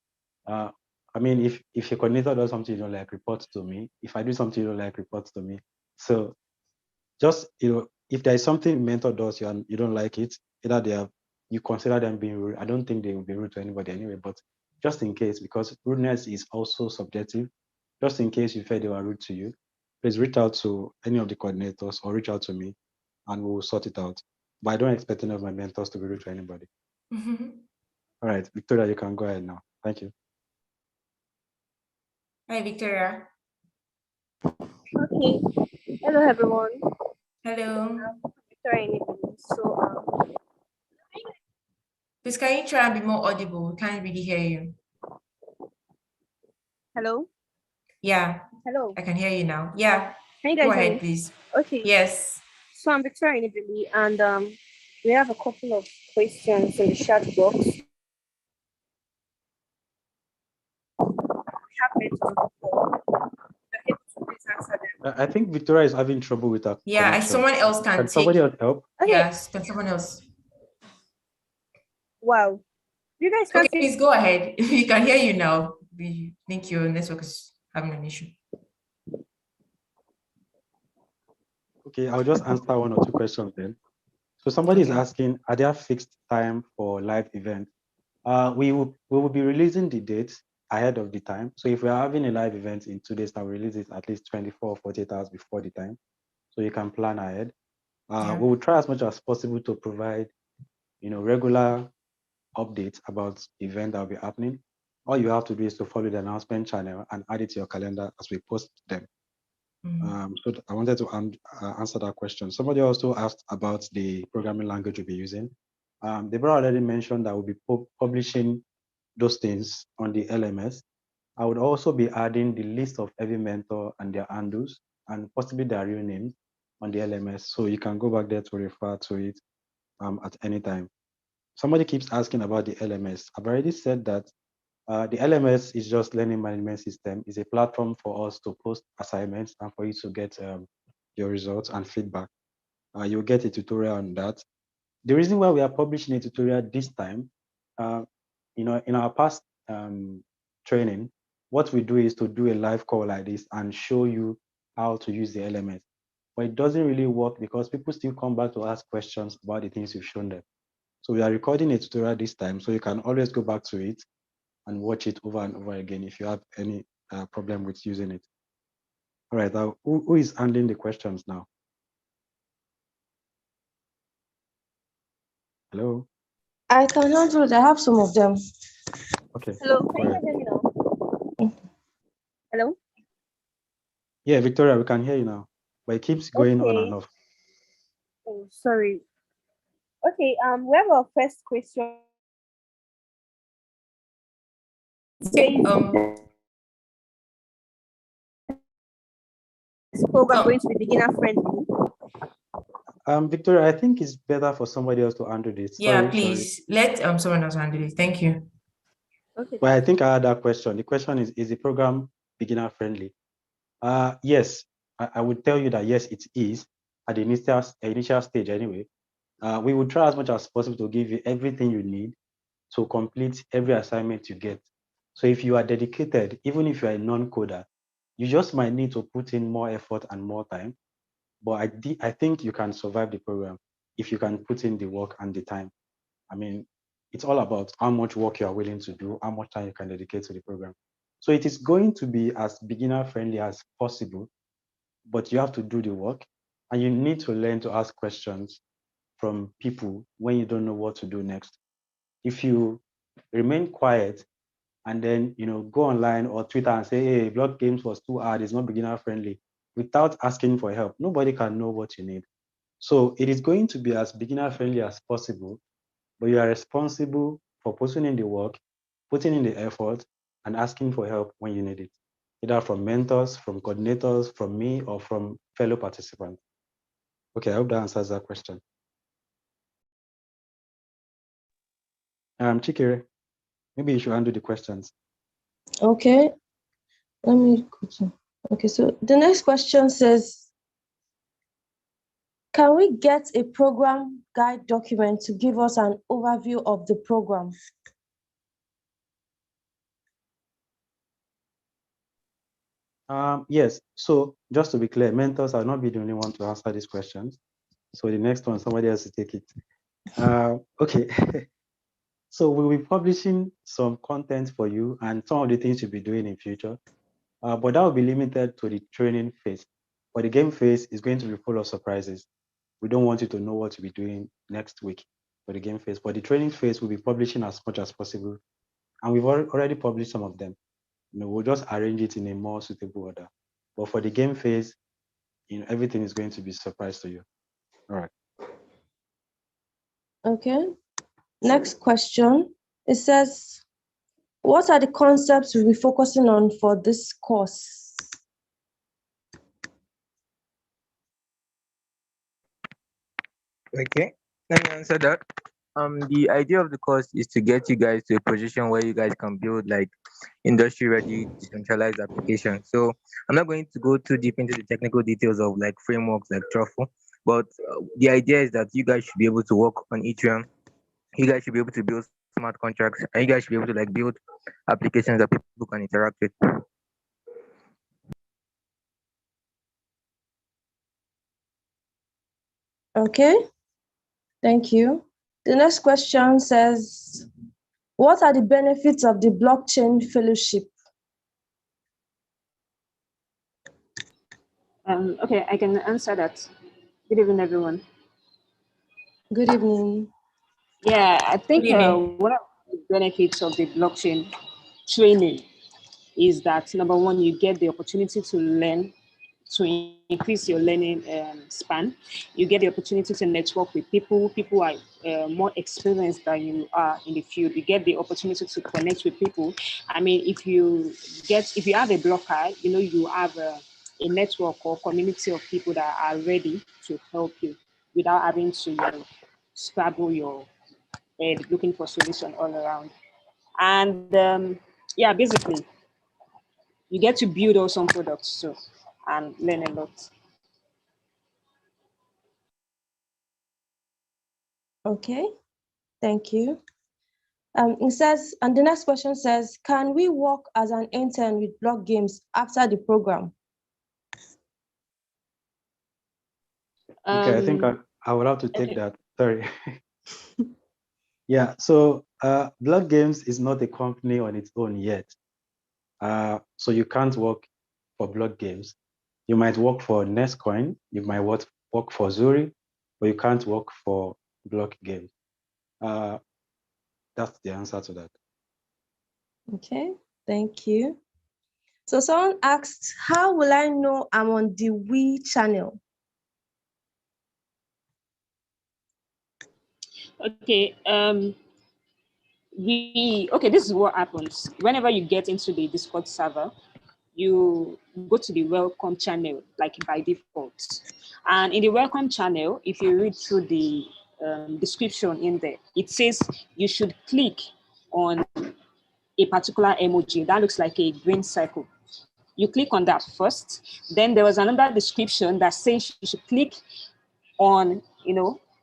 Speaker 8: I mean, if a coordinator does something you don't like, report to me. If I do something you don't like, report to me. So just, if there is something mentor does you don't like it, either you consider them being rude. I don't think they will be rude to anybody anyway, but just in case, because rudeness is also subjective, just in case you feel they were rude to you, please reach out to any of the coordinators or reach out to me and we'll sort it out. But I don't expect any of my mentors to be rude to anybody. All right, Victoria, you can go ahead now. Thank you.
Speaker 1: Hi, Victoria.
Speaker 9: Okay. Hello, everyone.
Speaker 1: Hello.
Speaker 9: Victoria. So,
Speaker 1: please, can you try and be more audible? We can't really hear you.
Speaker 9: Hello.
Speaker 1: Yeah.
Speaker 9: Hello.
Speaker 1: I can hear you now. Yeah.
Speaker 9: Can you guys
Speaker 1: Go
Speaker 9: hear
Speaker 1: ahead,
Speaker 9: me?
Speaker 1: please.
Speaker 9: Okay.
Speaker 1: Yes.
Speaker 9: So I'm Victoria Inibili, and we have a couple of questions in the chat box.
Speaker 8: I think Victoria is having trouble with her
Speaker 1: Yeah,
Speaker 8: connection.
Speaker 1: and someone else can take.
Speaker 8: Somebody else help?
Speaker 9: Okay.
Speaker 1: Yes, can someone else?
Speaker 9: Wow. You guys can
Speaker 1: Okay, please go ahead. We can hear you now. We think your network is having an issue.
Speaker 8: Okay, I'll just answer one or two questions then. So somebody is asking, are there fixed time for live event? We will be releasing the dates ahead of the time. So if we're having a live event in 2 days, I'll release it at least 24 or 48 hours before the time. So you can plan ahead. We will try as much as possible to provide, regular updates about the event that will be happening. All you have to do is to follow the announcement channel and add it to your calendar as we post them. So I wanted to answer that question. Somebody also asked about the programming language we'll be using. Deborah already mentioned that we'll be publishing those things on the LMS. I would also be adding the list of every mentor and their handles and possibly their real names on the LMS. So you can go back there to refer to it at any time. Somebody keeps asking about the LMS. I've already said that the LMS is just learning management system. It's a platform for us to post assignments and for you to get your results and feedback. You'll get a tutorial on that. The reason why we are publishing a tutorial this time, in our past training, what we do is to do a live call like this and show you how to use the LMS. But it doesn't really work because people still come back to ask questions about the things you've shown them. So we are recording a tutorial this time, so you can always go back to it and watch it over and over again if you have any problem with using it. All right, who is handling the questions now? Hello?
Speaker 6: I can handle it. I have some of them.
Speaker 8: Okay.
Speaker 9: Hello, can you hear me now? Hello?
Speaker 8: Yeah, Victoria, we can hear you now, but it keeps going on and off.
Speaker 9: Oh, sorry. Okay, we have our first question. This program going to be beginner friendly?
Speaker 8: Victoria, I think it's better for somebody else to handle this.
Speaker 1: Yeah, please let someone else handle it. Thank you.
Speaker 9: Okay.
Speaker 8: Well, I think I had that question. The question is the program beginner friendly? Yes, I would tell you that yes, it is at the initial stage anyway. We will try as much as possible to give you everything you need to complete every assignment you get. So if you are dedicated, even if you are a non-coder, you just might need to put in more effort and more time. But I think you can survive the program if you can put in the work and the time. I mean, it's all about how much work you are willing to do, how much time you can dedicate to the program. So it is going to be as beginner friendly as possible, but you have to do the work and you need to learn to ask questions from people when you don't know what to do next. If you remain quiet and then go online or Twitter and say, hey, block games was too hard, it's not beginner friendly, without asking for help, nobody can know what you need. So it is going to be as beginner friendly as possible, but you are responsible for putting in the work, putting in the effort, and asking for help when you need it, either from mentors, from coordinators, from me, or from fellow participants. Okay, I hope that answers that question. Chikere, maybe you should handle the questions.
Speaker 6: Okay, let me go to. Okay, so the next question says, can we get a program guide document to give us an overview of the program?
Speaker 8: Yes, so just to be clear, mentors are not be the only one to answer these questions. So the next one, somebody else to take it. Okay, so we'll be publishing some content for you and some of the things you'll be doing in future, but that will be limited to the training phase. But the game phase is going to be full of surprises. We don't want you to know what you'll be doing next week for the game phase, but the training phase will be publishing as much as possible. And we've already published some of them. we'll just arrange it in a more suitable order. But for the game phase, everything is going to be a surprise to you. All right.
Speaker 6: Okay. Next question. It says, what are the concepts we'll be focusing on for this course?
Speaker 4: Okay, let me answer that. The idea of the course is to get you guys to a position where you guys can build like industry-ready decentralized applications. So I'm not going to go too deep into the technical details of like frameworks like Truffle, but the idea is that you guys should be able to work on Ethereum. You guys should be able to build smart contracts, and you guys should be able to like build applications that people can interact with.
Speaker 6: Okay, thank you. The next question says, what are the benefits of the blockchain fellowship?
Speaker 9: Okay, I can answer that. Good evening, everyone.
Speaker 6: Good evening.
Speaker 9: Yeah, I think one of the benefits of the blockchain training is that, number one, you get the opportunity to learn, to increase your learning span. You get the opportunity to network with people. People are more experienced than you are in the field. You get the opportunity to connect with people. I mean, if you have a block card, you have a network or community of people that are ready to help you without having to scrabble your head looking for solution all around. And yeah, basically, you get to build awesome products too and learn a lot.
Speaker 6: Okay, thank you. It says, and the next question says, can we work as an intern with block games after the program?
Speaker 8: Okay, I think I will have to take that. Sorry. Yeah, so Block Games is not a company on its own yet. So you can't work for Block Games. You might work for nestcoin, you might work for Zuri, but you can't work for Block Games. That's the answer to that.
Speaker 6: Okay, thank you. So someone asked, how will I know I'm on the We channel?
Speaker 9: Okay, this is what happens. Whenever you get into the Discord server, you go to the welcome channel, like by default. And in the welcome channel, if you read through the description in there, it says you should click on a particular emoji that looks like a green circle. You click on that first. Then there was another description that says you should click on,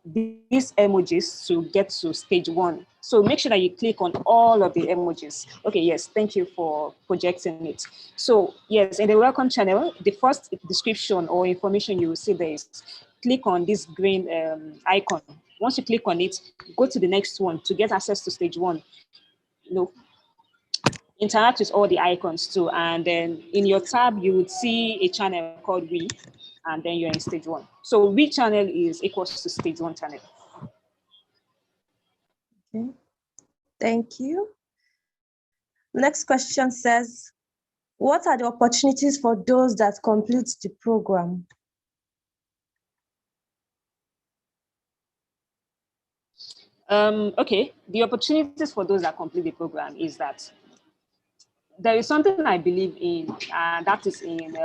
Speaker 9: these emojis to get to stage 1. So make sure that you click on all of the emojis. Okay, yes, thank you for projecting it. So yes, in the welcome channel, the first description or information you will see there is click on this green icon. Once you click on it, go to the next one to get access to stage 1. Interact with all the icons too. And then in your tab, you would see a channel called We, and then you're in stage 1. So We channel is equals to stage 1 channel.
Speaker 6: Okay, thank you. Next question says, what are the opportunities for those that complete the program?
Speaker 9: Okay, the opportunities for those that complete the program is that there is something I believe in, and that is in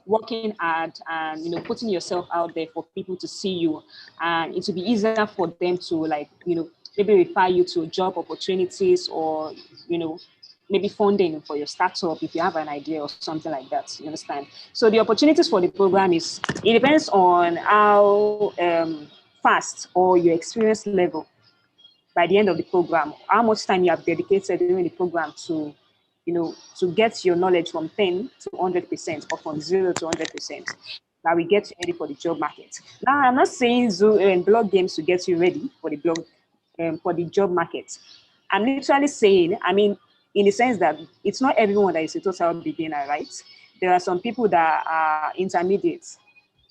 Speaker 9: working hard and putting yourself out there for people to see you, and it will be easier for them to maybe refer you to job opportunities or maybe funding for your startup if you have an idea or something like that. You understand? So the opportunities for the program it depends on how fast or your experience level by the end of the program, how much time you have dedicated during the program to to get your knowledge from 10 to 100% or from 0 to 100%, that we get you ready for the job market. Now, I'm not saying blog games to get you ready for the job market. I'm literally saying, in the sense that it's not everyone that is a total beginner, right? There are some people that are intermediate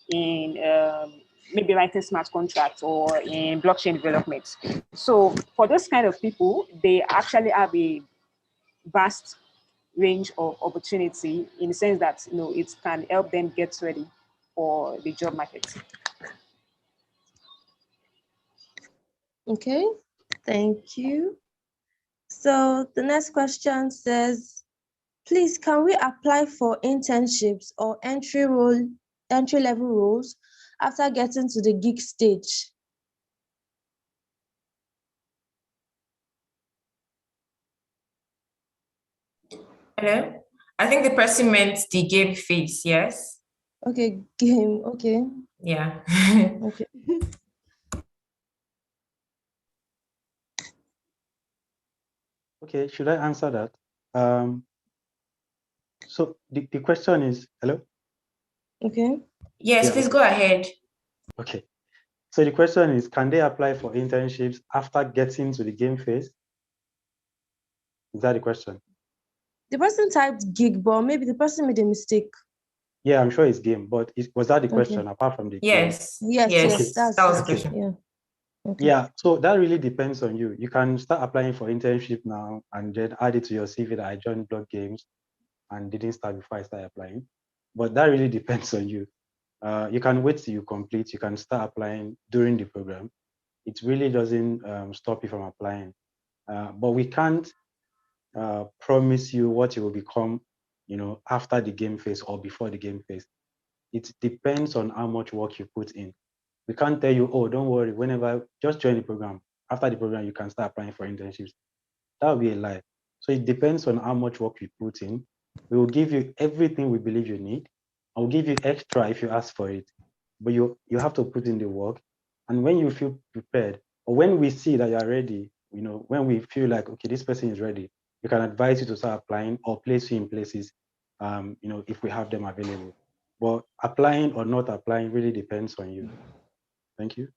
Speaker 9: in maybe writing smart contracts or in blockchain development. So for those kind of people, they actually have a vast range of opportunity in the sense that, you know, it can help them get ready for the job market.
Speaker 6: Okay, thank you. So the next question says, please, can we apply for internships or entry-level roles after getting to the gig stage?
Speaker 1: Hello? I think the person meant the game phase, yes?
Speaker 6: Okay, game, okay.
Speaker 1: Yeah.
Speaker 6: Okay.
Speaker 8: Okay, should I answer that? So the question is, hello?
Speaker 6: Okay.
Speaker 1: Yes,
Speaker 8: Yeah,
Speaker 1: please
Speaker 8: okay.
Speaker 1: go ahead.
Speaker 8: Okay. So the question is, can they apply for internships after getting to the game phase? Is that the question?
Speaker 6: The person typed gig, but maybe the person made a mistake.
Speaker 8: Yeah, I'm sure it's game, but was that the question
Speaker 6: Okay.
Speaker 8: apart from the
Speaker 1: Yes.
Speaker 8: game?
Speaker 6: Yes,
Speaker 1: Yes.
Speaker 6: yes, that's
Speaker 1: That was the
Speaker 8: Okay.
Speaker 1: question.
Speaker 6: yeah. Okay.
Speaker 8: Yeah, so that really depends on you. You can start applying for internship now and then add it to your CV that I joined Block Games and didn't start before I started applying. But that really depends on you. You can wait till you complete. You can start applying during the program. It really doesn't stop you from applying. But we can't promise you what you will become, you know, after the game phase or before the game phase. It depends on how much work you put in. We can't tell you, oh, don't worry, whenever, just join the program. After the program, you can start applying for internships. That would be a lie. So it depends on how much work you put in. We will give you everything we believe you need. I will give you extra if you ask for it. But you have to put in the work. And when you feel prepared, or when we see that you are ready, you know, when we feel like, okay, this person is ready, we can advise you to start applying or place you in places, you know, if we have them available. But applying or not applying really depends on you. Thank you.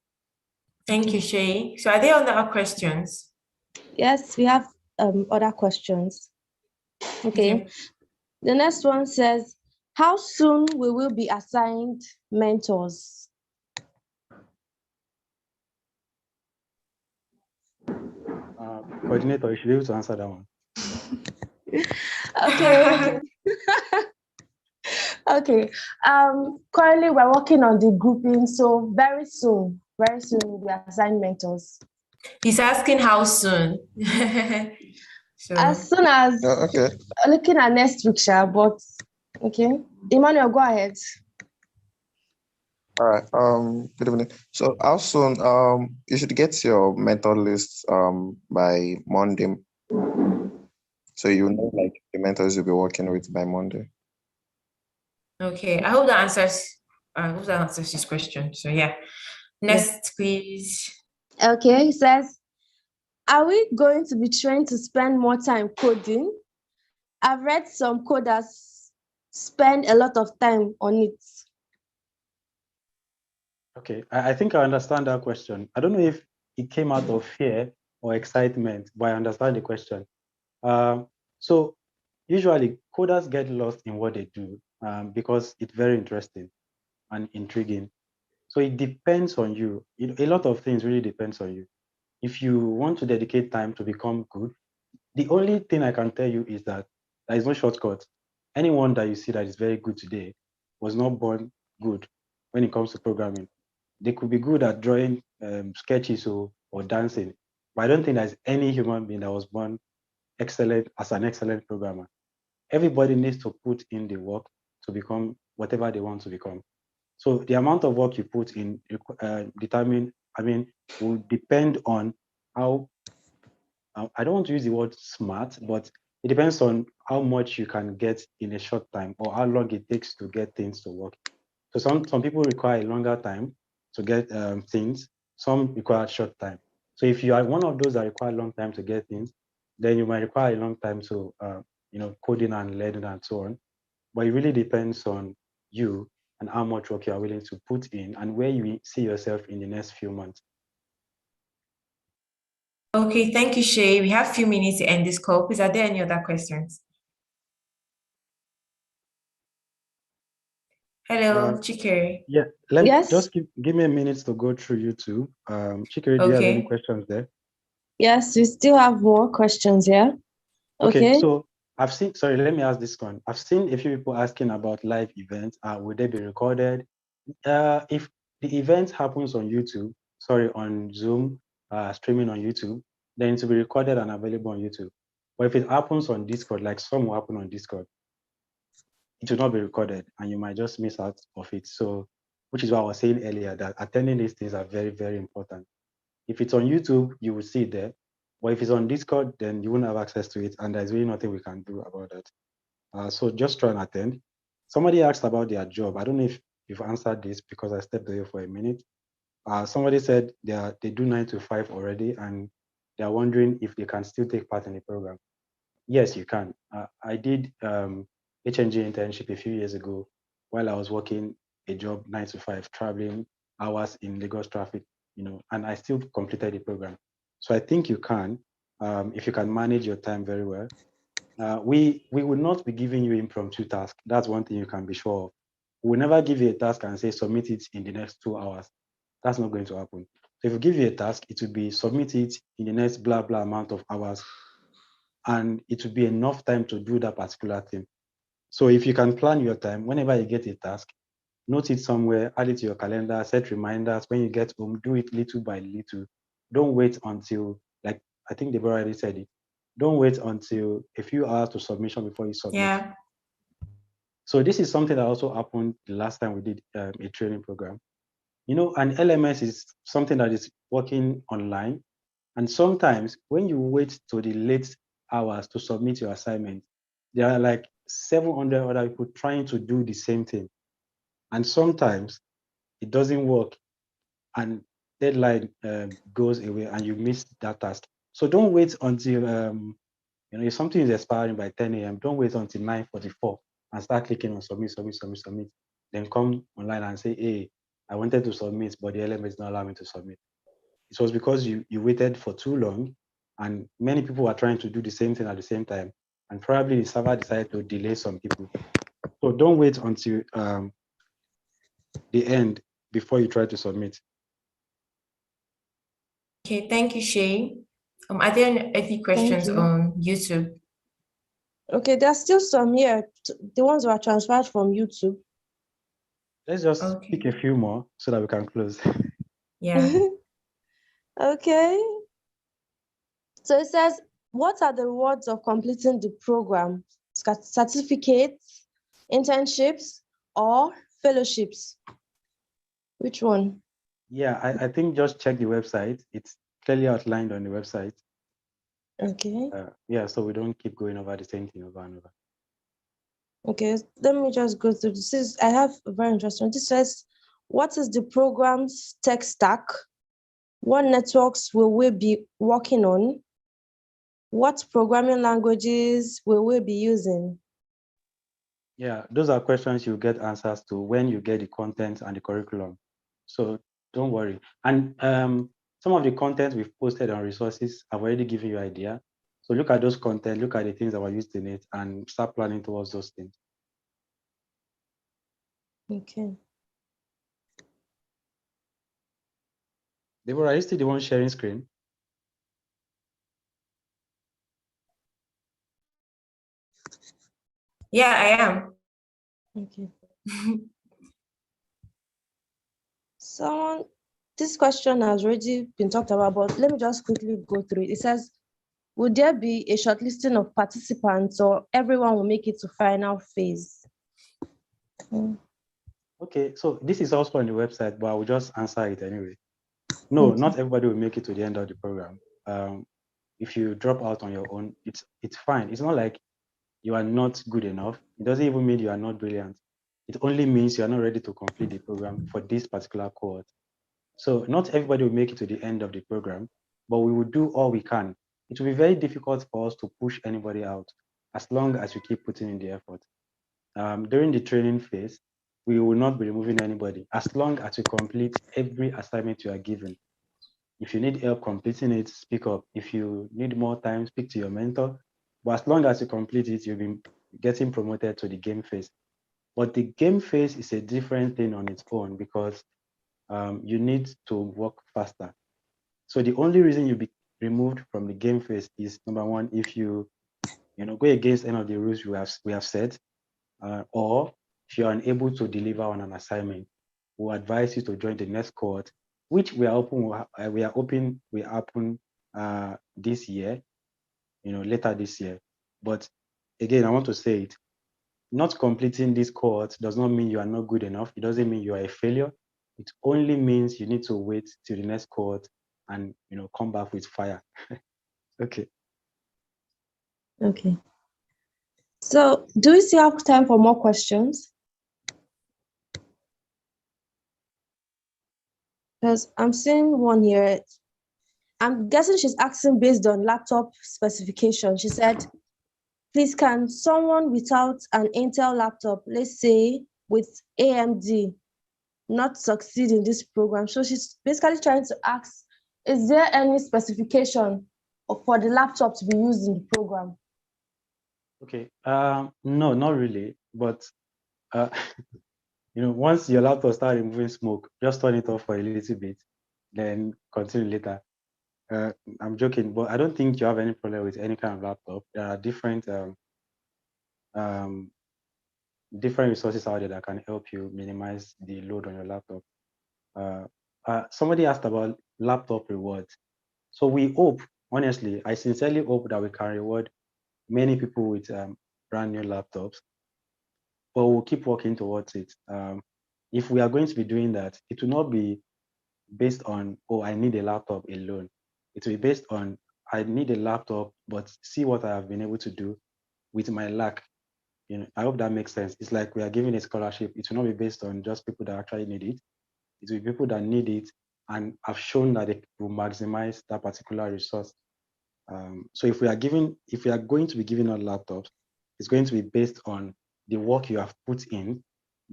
Speaker 1: Thank you, Shay. So are there other questions?
Speaker 6: Yes, we have other questions. Okay. The next one says, how soon will we be assigned mentors?
Speaker 8: Coordinator, you should be able to answer that one.
Speaker 6: Okay. Okay. Currently we're working on the grouping, so very soon we'll be assigned mentors.
Speaker 1: He's asking how soon. So
Speaker 6: as soon as
Speaker 7: Okay.
Speaker 6: looking at next week, but okay. Emmanuel, go ahead.
Speaker 7: All right. Good evening. So how soon you should get your mentor list by Monday. So you know like the mentors you'll be working with by Monday.
Speaker 1: okay, I hope that answers his question. So yeah. Next, please.
Speaker 6: Okay, he says, are we going to be trained to spend more time coding? I've read some coders spend a lot of time on it.
Speaker 8: Okay, I think I understand that question. I don't know if it came out of fear or excitement, but I understand the question. So usually coders get lost in what they do because it's very interesting and intriguing. So it depends on you. A lot of things really depends on you. If you want to dedicate time to become good, the only thing I can tell you is that there is no shortcut. Anyone that you see that is very good today was not born good when it comes to programming. They could be good at drawing sketches or dancing, but I don't think there's any human being that was born excellent as an excellent programmer. Everybody needs to put in the work to become whatever they want to become. So the amount of work you put in will depend on how, I don't want to use the word smart, but it depends on how much you can get in a short time or how long it takes to get things to work. So some people require a longer time to get things, some require a short time. So if you are one of those that require a long time to get things, then you might require a long time to coding and learning and so on. But it really depends on you and how much work you are willing to put in and where you see yourself in the next few months.
Speaker 1: Okay, thank you, Shay. We have a few minutes to end this call. Please, are there any other questions? Hello, Chikere.
Speaker 8: Yeah, just give me a minute to go through YouTube. Chikere, do you have any questions there?
Speaker 6: Yes, we still have more questions here.
Speaker 8: Okay, so I've seen, sorry, let me ask this one. I've seen a few people asking about live events. Will they be recorded? If the event happens on YouTube, sorry, on Zoom, streaming on YouTube, then it will be recorded and available on YouTube. But if it happens on Discord, like some will happen on Discord, it will not be recorded and you might just miss out of it. So, which is what I was saying earlier, that attending these things are very, very important. If it's on YouTube, you will see it there. But if it's on Discord, then you won't have access to it. And there's really nothing we can do about that. So just try and attend. Somebody asked about their job. I don't know if you've answered this because I stepped away for a minute. Somebody said they do 9 to 5 already and they're wondering if they can still take part in the program. Yes, you can. I did HNG internship a few years ago while I was working a job 9 to 5, traveling hours in Lagos traffic, and I still completed the program. So I think you can, if you can manage your time very well. We will not be giving you impromptu tasks. That's one thing you can be sure of. We will never give you a task and say submit it in the next 2 hours. That's not going to happen. So if we give you a task, it will be submit it in the next blah blah amount of hours, and it will be enough time to do that particular thing. So if you can plan your time, whenever you get a task, note it somewhere, add it to your calendar, set reminders. When you get home, do it little by little. Don't wait until, like I think Deborah already said it, don't wait until a few hours to submission before you submit.
Speaker 1: Yeah.
Speaker 8: So this is something that also happened the last time we did a training program. An LMS is something that is working online. And sometimes when you wait to the late hours to submit your assignment, there are like 700 other people trying to do the same thing. And sometimes it doesn't work and deadline goes away and you miss that task. So don't wait until, if something is expiring by 10 a.m., don't wait until 9:44 and start clicking on submit, submit, submit, submit. Then come online and say, hey, I wanted to submit, but the LMS is not allowing me to submit. It was because you waited for too long and many people were trying to do the same thing at the same time. And probably the server decided to delay some people. So don't wait until the end before you try to submit.
Speaker 1: Okay, thank you, Shay. Are there any questions on YouTube?
Speaker 6: Okay, there's still some here, the ones that are transferred from YouTube.
Speaker 8: Let's just pick a few more so that we can close.
Speaker 1: Yeah.
Speaker 6: Okay. So it says, what are the rewards of completing the program? Certificates, internships, or fellowships? Which one?
Speaker 8: Yeah, I think just check the website. It's clearly outlined on the website.
Speaker 6: Okay.
Speaker 8: Yeah, so we don't keep going over the same thing over and over.
Speaker 6: Okay, let me just go through this. I have a very interesting. This says, what is the program's tech stack? What networks will we be working on? What programming languages will we be using?
Speaker 8: Yeah, those are questions you get answers to when you get the content and the curriculum. So don't worry. And some of the content we've posted on resources, I've already given you an idea. So look at those content, look at the things that were used in it, and start planning towards those things.
Speaker 6: Okay.
Speaker 8: Deborah, are you still the one sharing screen?
Speaker 1: Yeah, I am.
Speaker 6: Okay. This question has already been talked about, but let me just quickly go through it. It says, would there be a shortlisting of participants or everyone will make it to final phase?
Speaker 8: Okay, so this is also on the website, but I will just answer it anyway. No, not everybody will make it to the end of the program. If you drop out on your own, it's fine. It's not like you are not good enough. It doesn't even mean you are not brilliant. It only means you are not ready to complete the program for this particular cohort. So not everybody will make it to the end of the program, but we will do all we can. It will be very difficult for us to push anybody out as long as you keep putting in the effort. During the training phase, we will not be removing anybody as long as you complete every assignment you are given. If you need help completing it, speak up. If you need more time, speak to your mentor. But as long as you complete it, you'll be getting promoted to the game phase. But the game phase is a different thing on its own because you need to work faster. So the only reason you'll be removed from the game phase is number one, if you go against any of the rules we have set, or if you're unable to deliver on an assignment, we'll advise you to join the next cohort, which we are hoping will happen this year, later this year. But again, I want to say it, not completing this cohort does not mean you are not good enough. It doesn't mean you are a failure. It only means you need to wait till the next cohort and come back with fire. Okay.
Speaker 6: Okay. So do we still have time for more questions? Because I'm seeing one here. I'm guessing she's asking based on laptop specification. She said, please, can someone without an Intel laptop, let's say with AMD, not succeed in this program? So she's basically trying to ask, is there any specification for the laptop to be used in the program?
Speaker 8: Okay. No, not really. But once your laptop starts removing smoke, just turn it off for a little bit, then continue later. I'm joking, but I don't think you have any problem with any kind of laptop. There are different resources out there that can help you minimize the load on your laptop. Somebody asked about laptop rewards. So we hope, honestly, I sincerely hope that we can reward many people with brand new laptops, but we'll keep working towards it. If we are going to be doing that, it will not be based on, oh, I need a laptop alone. It will be based on, I need a laptop, but see what I have been able to do with my lack. I hope that makes sense. It's like we are giving a scholarship. It will not be based on just people that actually need it. It will be people that need it and have shown that they will maximize that particular resource. So if we are going to be giving out laptops, it's going to be based on the work you have put in,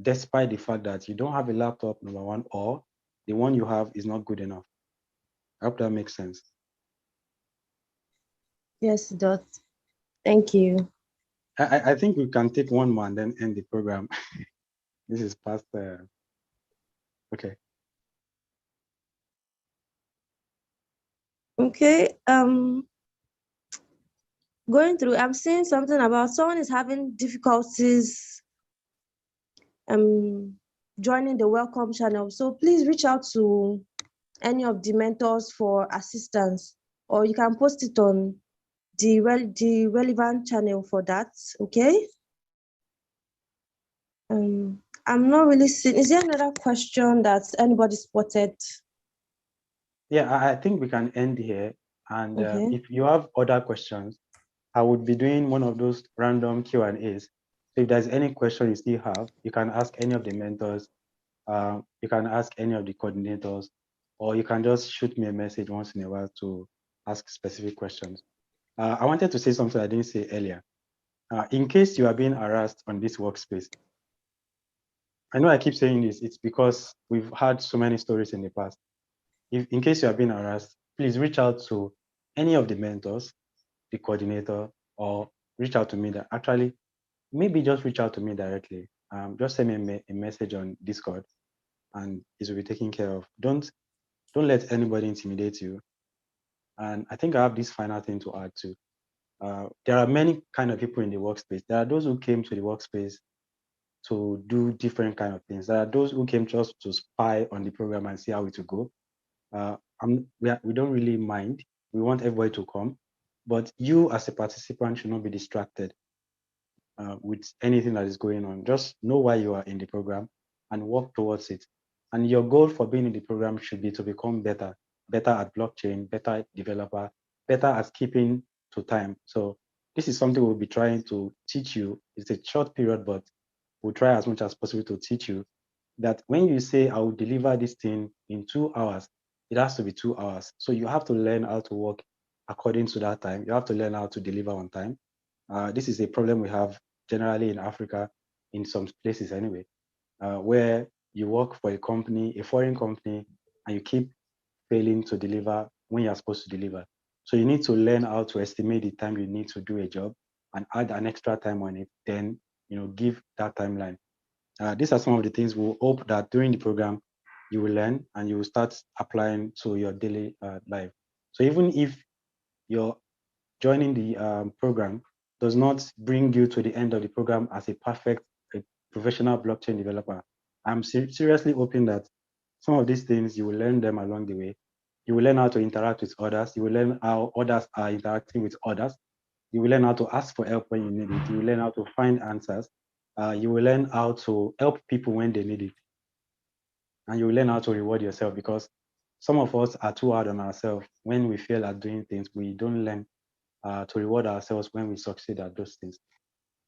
Speaker 8: despite the fact that you don't have a laptop, number one, or the one you have is not good enough. I hope that makes sense.
Speaker 6: Yes, it does. Thank you.
Speaker 8: I think we can take one more and then end the program. This is past. Okay.
Speaker 6: Okay. Going through, I'm seeing something about someone is having difficulties joining the welcome channel. So please reach out to any of the mentors for assistance, or you can post it on the relevant channel for that. Okay. I'm not really seeing. Is there another question that anybody spotted?
Speaker 8: Yeah, I think we can end here. And
Speaker 6: Okay.
Speaker 8: if you have other questions, I would be doing one of those random Q&As. So if there's any question you still have, you can ask any of the mentors, you can ask any of the coordinators, or you can just shoot me a message once in a while to ask specific questions. I wanted to say something I didn't say earlier. In case you are being harassed on this workspace, I know I keep saying this, it's because we've had so many stories in the past. If in case you are being harassed, please reach out to any of the mentors, the coordinator, or reach out to me. That actually, maybe just reach out to me directly. Just send me a message on Discord, and it will be taken care of. Don't let anybody intimidate you. And I think I have this final thing to add too. There are many kind of people in the workspace. There are those who came to the workspace to do different kind of things. There are those who came just to spy on the program and see how it will go. We don't really mind. We want everybody to come, but you as a participant should not be distracted with anything that is going on. Just know why you are in the program and work towards it. And your goal for being in the program should be to become better at blockchain, better developer, better at keeping to time. So this is something we'll be trying to teach you. It's a short period, but we'll try as much as possible to teach you that when you say, I will deliver this thing in 2 hours, it has to be 2 hours. So you have to learn how to work according to that time. You have to learn how to deliver on time. This is a problem we have generally in Africa, in some places anyway, where you work for a company, a foreign company, and you keep failing to deliver when you're supposed to deliver. So you need to learn how to estimate the time you need to do a job and add an extra time on it, then give that timeline. These are some of the things we hope that during the program you will learn and you will start applying to your daily life. So even if you're joining the program does not bring you to the end of the program as a perfect, a professional blockchain developer. I'm seriously hoping that some of these things, you will learn them along the way. You will learn how to interact with others. You will learn how others are interacting with others. You will learn how to ask for help when you need it. You will learn how to find answers. You will learn how to help people when they need it. And you will learn how to reward yourself, because some of us are too hard on ourselves. When we fail at doing things, we don't learn to reward ourselves when we succeed at those things.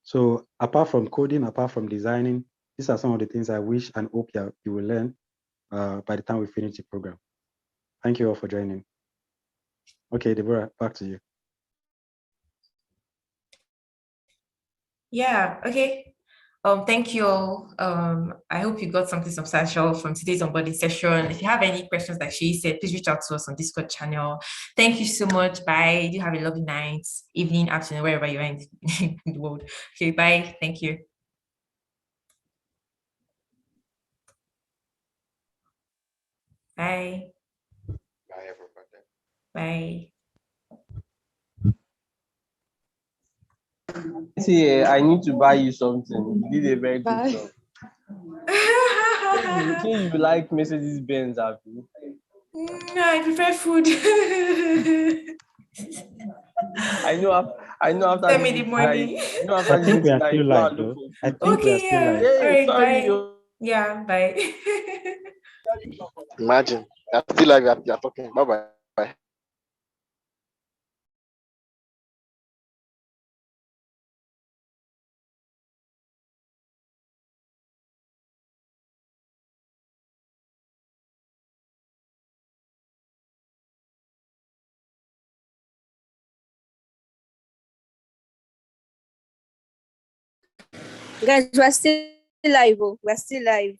Speaker 8: So apart from coding, apart from designing, these are some of the things I wish and hope you will learn by the time we finish the program. Thank you all for joining. Okay, Deborah, back to you.
Speaker 1: Yeah, okay. Thank you all. I hope you got something substantial from today's onboarding session. If you have any questions, like she said, please reach out to us on Discord channel. Thank you so much. Bye. You have a lovely night, evening, afternoon, wherever you are in the world. Okay, bye. Thank you. Bye.
Speaker 7: Bye, everybody.
Speaker 1: Bye.
Speaker 10: See, I need to buy you something. You did a very good job. Since you like Mercedes Benz, have you?
Speaker 1: No, I prefer food.
Speaker 10: I know after
Speaker 1: Send me
Speaker 10: this
Speaker 1: the
Speaker 10: meeting,
Speaker 1: money.
Speaker 8: I think we are still live, though. I think we are
Speaker 1: Okay,
Speaker 8: still
Speaker 1: yeah.
Speaker 8: live.
Speaker 10: Hey,
Speaker 1: All right,
Speaker 10: sorry.
Speaker 1: bye. Yeah, bye.
Speaker 3: Imagine. You're still like that. You're talking. Bye-bye. Bye.
Speaker 6: Guys, we're still live. We're still live.